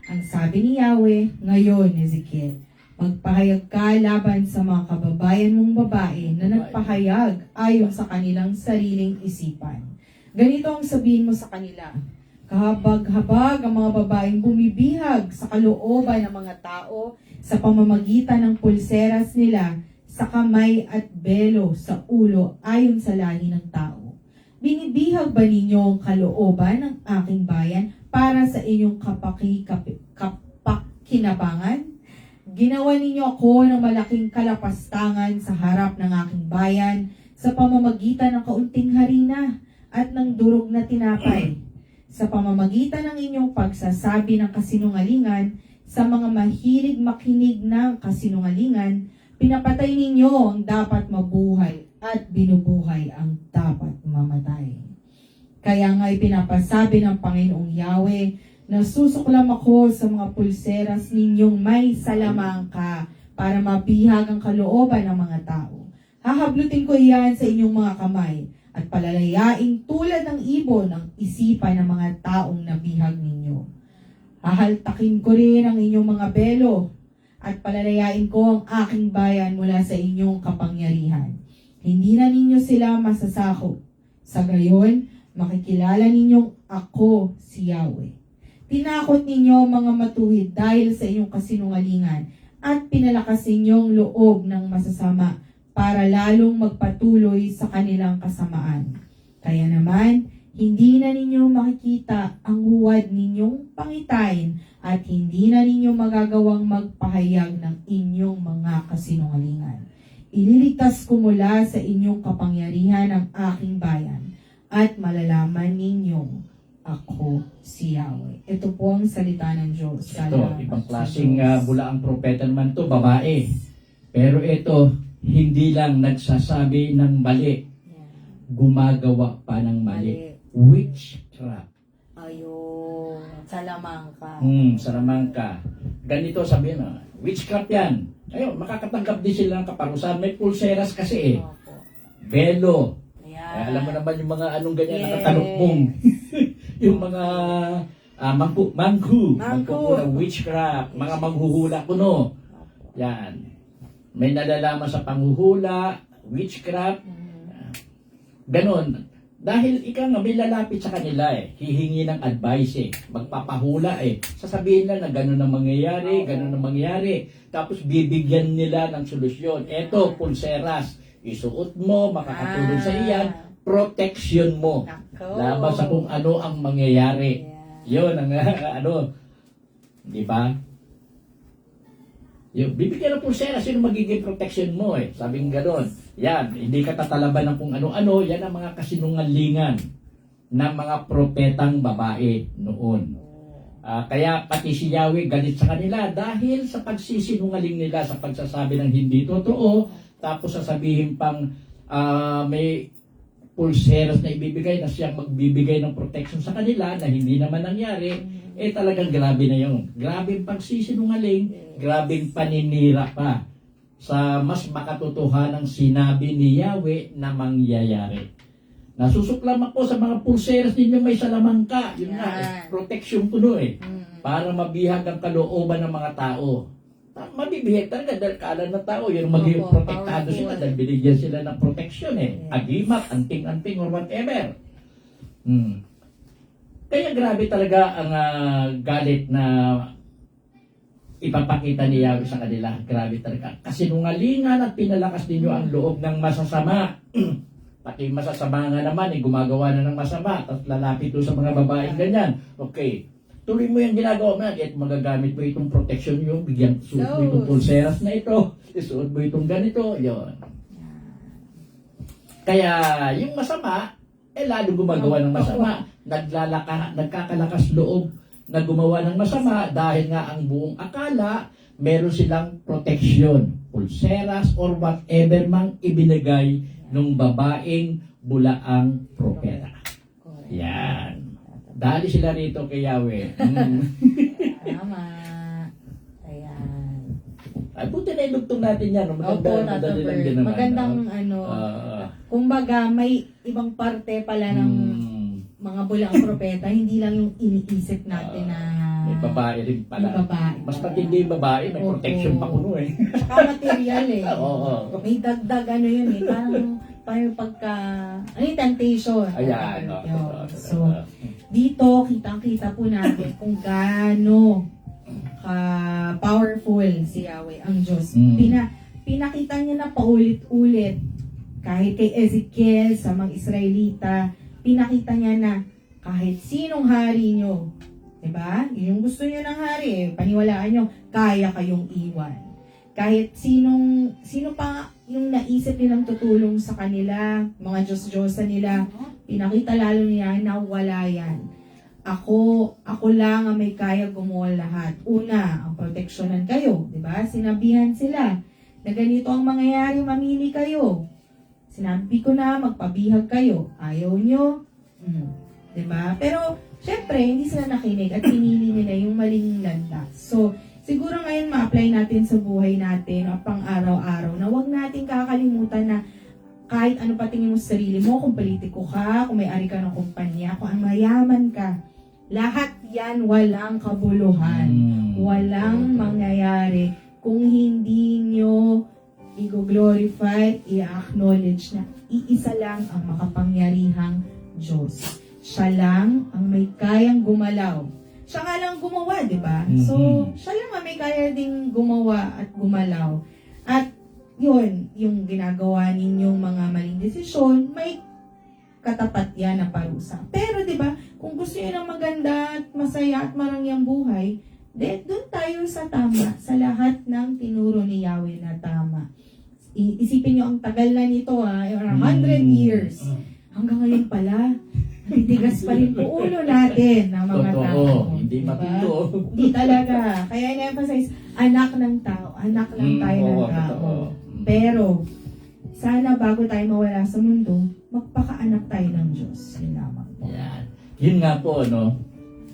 Ang sabi ni Yahweh, ngayon, Ezekiel, magpahayag ka laban sa mga kababayan mong babae na nagpahayag ayon sa kanilang sariling isipan. Ganito ang sabihin mo sa kanila, kahabag-habag ang mga babaeng bumibihag sa kalooban ng mga tao sa pamamagitan ng pulseras nila sa kamay at belo sa ulo ayon sa lahi ng tao. Binibihag ba ninyo ang kalooban ng aking bayan para sa inyong kapakinabangan? Ginawa ninyo ako ng malaking kalapastangan sa harap ng aking bayan sa pamamagitan ng kaunting harina at ng durog na tinapay. Sa pamamagitan ng inyong pagsasabi ng kasinungalingan sa mga mahilig makinig ng kasinungalingan, pinapatay ninyo ang dapat mabuhay at binubuhay ang dapat mamatay. Kaya nga'y pinapasabi ng Panginoong Yahweh, nasusuklam ako sa mga pulseras ninyong may salamangka para mabihag ang kalooban ng mga tao. Hahablutin ko iyan sa inyong mga kamay at palalayaing tulad ng ibon ang isipan ng mga taong nabihag ninyo. Hahaltakin ko rin ang inyong mga belo at palalayain ko ang aking bayan mula sa inyong kapangyarihan. Hindi na ninyo sila masasakop. Sa gayon, makikilala ninyong ako si Yahweh. Tinakot ninyo mga matuwid dahil sa inyong kasinungalingan at pinalakas ninyong loob ng masasama para lalong magpatuloy sa kanilang kasamaan. Kaya naman, hindi na ninyo makikita ang huwad ninyong pangitain at hindi na ninyo magagawang magpahayag ng inyong mga kasinungalingan. Ililigtas ko mula sa inyong kapangyarihan ang aking bayan at malalaman ninyong ako si Yahweh. Ito po ang salita ng Diyos. Ito, ibang klaseng bula ang propeta naman to, babae. Pero ito, hindi lang nagsasabi ng mali, gumagawa pa ng mali. Witchcraft. Ayun, salamangka. Salamangka. Ganito sabihin na, witchcraft yan. Ayun, makakatanggap din sila ng kaparusahan. May pulseras kasi Opo. Belo. Ayan. Alam mo naman yung mga anong ganyan nakatalukbong. Yung mga manghu ng witchcraft, mga manghuhula kuno. Yan. May nalalaman sa panghuhula, witchcraft, ganon. Dahil ikaw nga may lalapit sa kanila hihingi ng advice magpapahula sasabihin na gano'n ang mangyayari, gano'n ang mangyayari. Tapos bibigyan nila ng solusyon. Eto, pulseras, isuot mo, makakatulong sa iyan, protection mo. Laban sa kung ano ang mangyayari. Yun ang di ba? Yung bibigyan ng pulsera, sino magiging protection mo Sabing gano'n. Yan, hindi ka tatalaban ng kung ano-ano, yan ang mga kasinungalingan ng mga propetang babae noon. Kaya pati si Yahweh galit sa kanila dahil sa pagsisinungaling nila sa pagsasabi ng hindi totoo, tapos sasabihin pang may pulseras na ibibigay na siyang magbibigay ng protection sa kanila na hindi naman nangyari, talagang grabe na yun. Grabing pagsisinungaling, grabing paninira pa sa mas makatotohanang sinabi ni Yahweh na mangyayari. Nasusuklam ako sa mga pulseras ninyo may salamangka. Yun nga, protection puno para mabihag ang kalooban ng mga tao. Mabibihag talaga dahil kaalam ng tao, yung magiging protektado sila dahil binigyan sila ng protection agimat, anting-anting or whatever. Kaya grabe talaga ang galit na ipapakita ni Yahweh sa kanila. Grabe talaga. Kasinungalingan at pinalakas ninyo ang loob ng masasama. Pati masasama nga naman, gumagawa na ng masama. Tapos lalapit doon sa mga babaeng ganyan. Okay, tuloy mo yung ginagawa mo at magagamit mo itong protection yung bigyan, suot mo itong pulseras na ito, isuot mo itong ganito, yon. Kaya yung masama, lalo gumagawa ng masama. Nagkakalakas loob na gumawa ng masama dahil nga ang buong akala meron silang protection, pulseras or whatever mang ibinigay ng babaeng bulaang propeta. Yan. Dali sila rito kay Yahweh. Tama. Ayan. Ay, buti na idugtong natin yan. Madali lang din naman. Magandang kumbaga may ibang parte pala ng mga bulaang propeta, hindi lang yung iniisip natin na may babae rin pala. May babae. Mas matindi yung babae, may protection pa kuno Saka material May dagdag yun parang pagka, yung temptation. Ayan. So, dito, kitang-kita po natin kung gaano powerful si Yahweh, ang Diyos. Pinakita niya na paulit-ulit, kahit kay Ezekiel, sa mga Israelita, pinakita niya na kahit sinong hari nyo, diba? Yung gusto nyo ng hari, paniwalaan nyo, kaya kayong iwan. Kahit sino pa yung naisip nilang tutulong sa kanila, mga Diyos-Diyosa nila, pinakita lalo niya na wala yan. Ako lang ang may kaya gumawa lahat. Una, ang proteksyonan kayo, diba? Sinabihan sila na ganito ang mangyayari, mamili kayo. Sinabi ko na, magpabihag kayo. Ayaw nyo. Diba? Pero, syempre, hindi sila nakinig at pinili nila yung maling landas. So, siguro ngayon ma-apply natin sa buhay natin o pang araw-araw na huwag natin kakalimutan na kahit ano patingin mo sa sarili mo, kung politiko ka, kung may-ari ka ng kumpanya, kung ang mayaman ka, lahat yan walang kabuluhan. Walang mangyayari kung hindi nyo i-glorify, i-acknowledge na iisa lang ang makapangyarihang Diyos. Siya lang ang may kayang gumalaw. Siya nga lang gumawa, di ba? So, siya lang ang may kaya ding gumawa at gumalaw. At yun, yung ginagawa ninyong mga maling desisyon, may katapat yan na parusa. Pero di ba, kung gusto niyo ng maganda at masaya at marangyang buhay, doon tayo sa tama, sa lahat ng tinuro ni Yahweh na tama. Isipin niyo ang tagal na nito, 100 years. Hanggang ngayon pala, natitigas pa rin po ulo natin ng mga Totoo, tao. hindi Diba? mapito. Hindi talaga. Kaya in-emphasize, anak ng tao. Anak lang tayo ng Oo, tao. totoo. Pero, sana bago tayo mawala sa mundo, magpakaanak tayo ng Diyos. Yun lamang po. Yan. Yun nga po, no?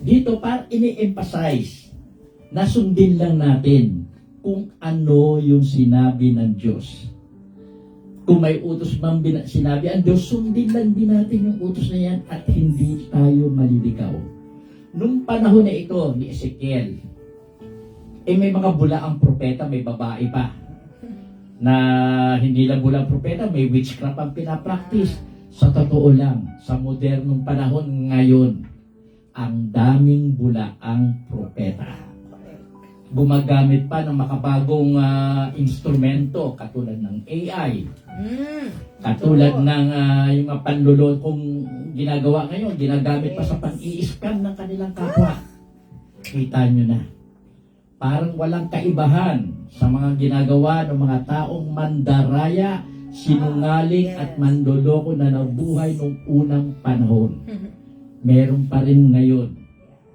Dito parang ini-emphasize na sundin lang natin kung ano yung sinabi ng Diyos. Kung may utos mang sinabi ang Diyos, sundin lang din natin yung utos na yan at hindi tayo maliligaw. Nung panahon na ito ni Ezekiel, may mga bulaang propeta, may babae pa, na hindi lang bulang propeta, may witchcraft ang pinapractice. Sa totoo lang, sa modernong panahon ngayon, ang daming bulaang propeta. Gumagamit pa ng makabagong instrumento katulad ng AI, katulad ng yung mga panlulokong ginagawa ngayon, ginagamit pa sa pang-i-scam ng kanilang kapwa. Kita nyo na. Parang walang kaibahan sa mga ginagawa ng mga taong mandaraya, sinungaling at manloloko na nabuhay noong unang panahon. Meron pa rin ngayon.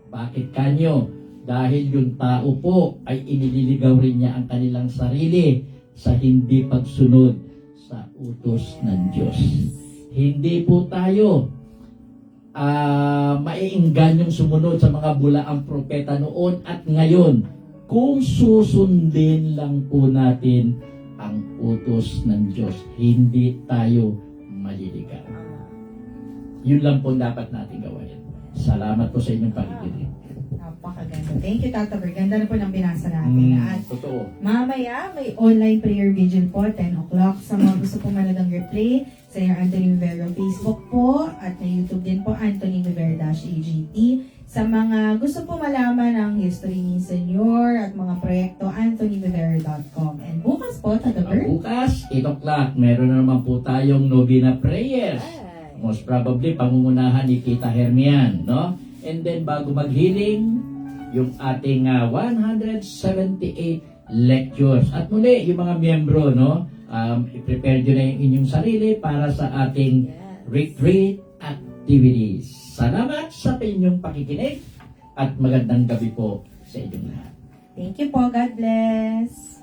Bakit kanyo? Dahil yung tao po ay inililigaw rin niya ang kanilang sarili sa hindi pagsunod sa utos ng Diyos. Hindi po tayo maiingganyong sumunod sa mga bulaang propeta noon at ngayon kung susundin lang po natin ang utos ng Diyos. Hindi tayo maliligaw. Yun lang po dapat natin gawin. Salamat po sa inyong pakikinig. Napakaganda. Thank you, Tata Ber. Ganda na po ng binasa natin. At Totoo. mamaya, may online prayer vigil po, 10 o'clock. Sa mga gusto po manood ng replay, sa yung Anthony Rivera Facebook po, at na YouTube din po, Anthony Rivera-AGT. Sa mga gusto po malaman ang history ni Senyor at mga proyekto, anthonyrivera.com. And bukas po, Tata Ber. Bukas, 8 o'clock, meron na naman po tayong novena prayers. Most probably, pangungunahan ni Tita Hermian, no? And then, bago mag-healing, yung ating 178 lectures. At muli, yung mga miyembro, no? I-prepare nyo na yung inyong sarili para sa ating retreat activities. Salamat sa inyong pakikinig at magandang gabi po sa inyong lahat. Thank you po. God bless.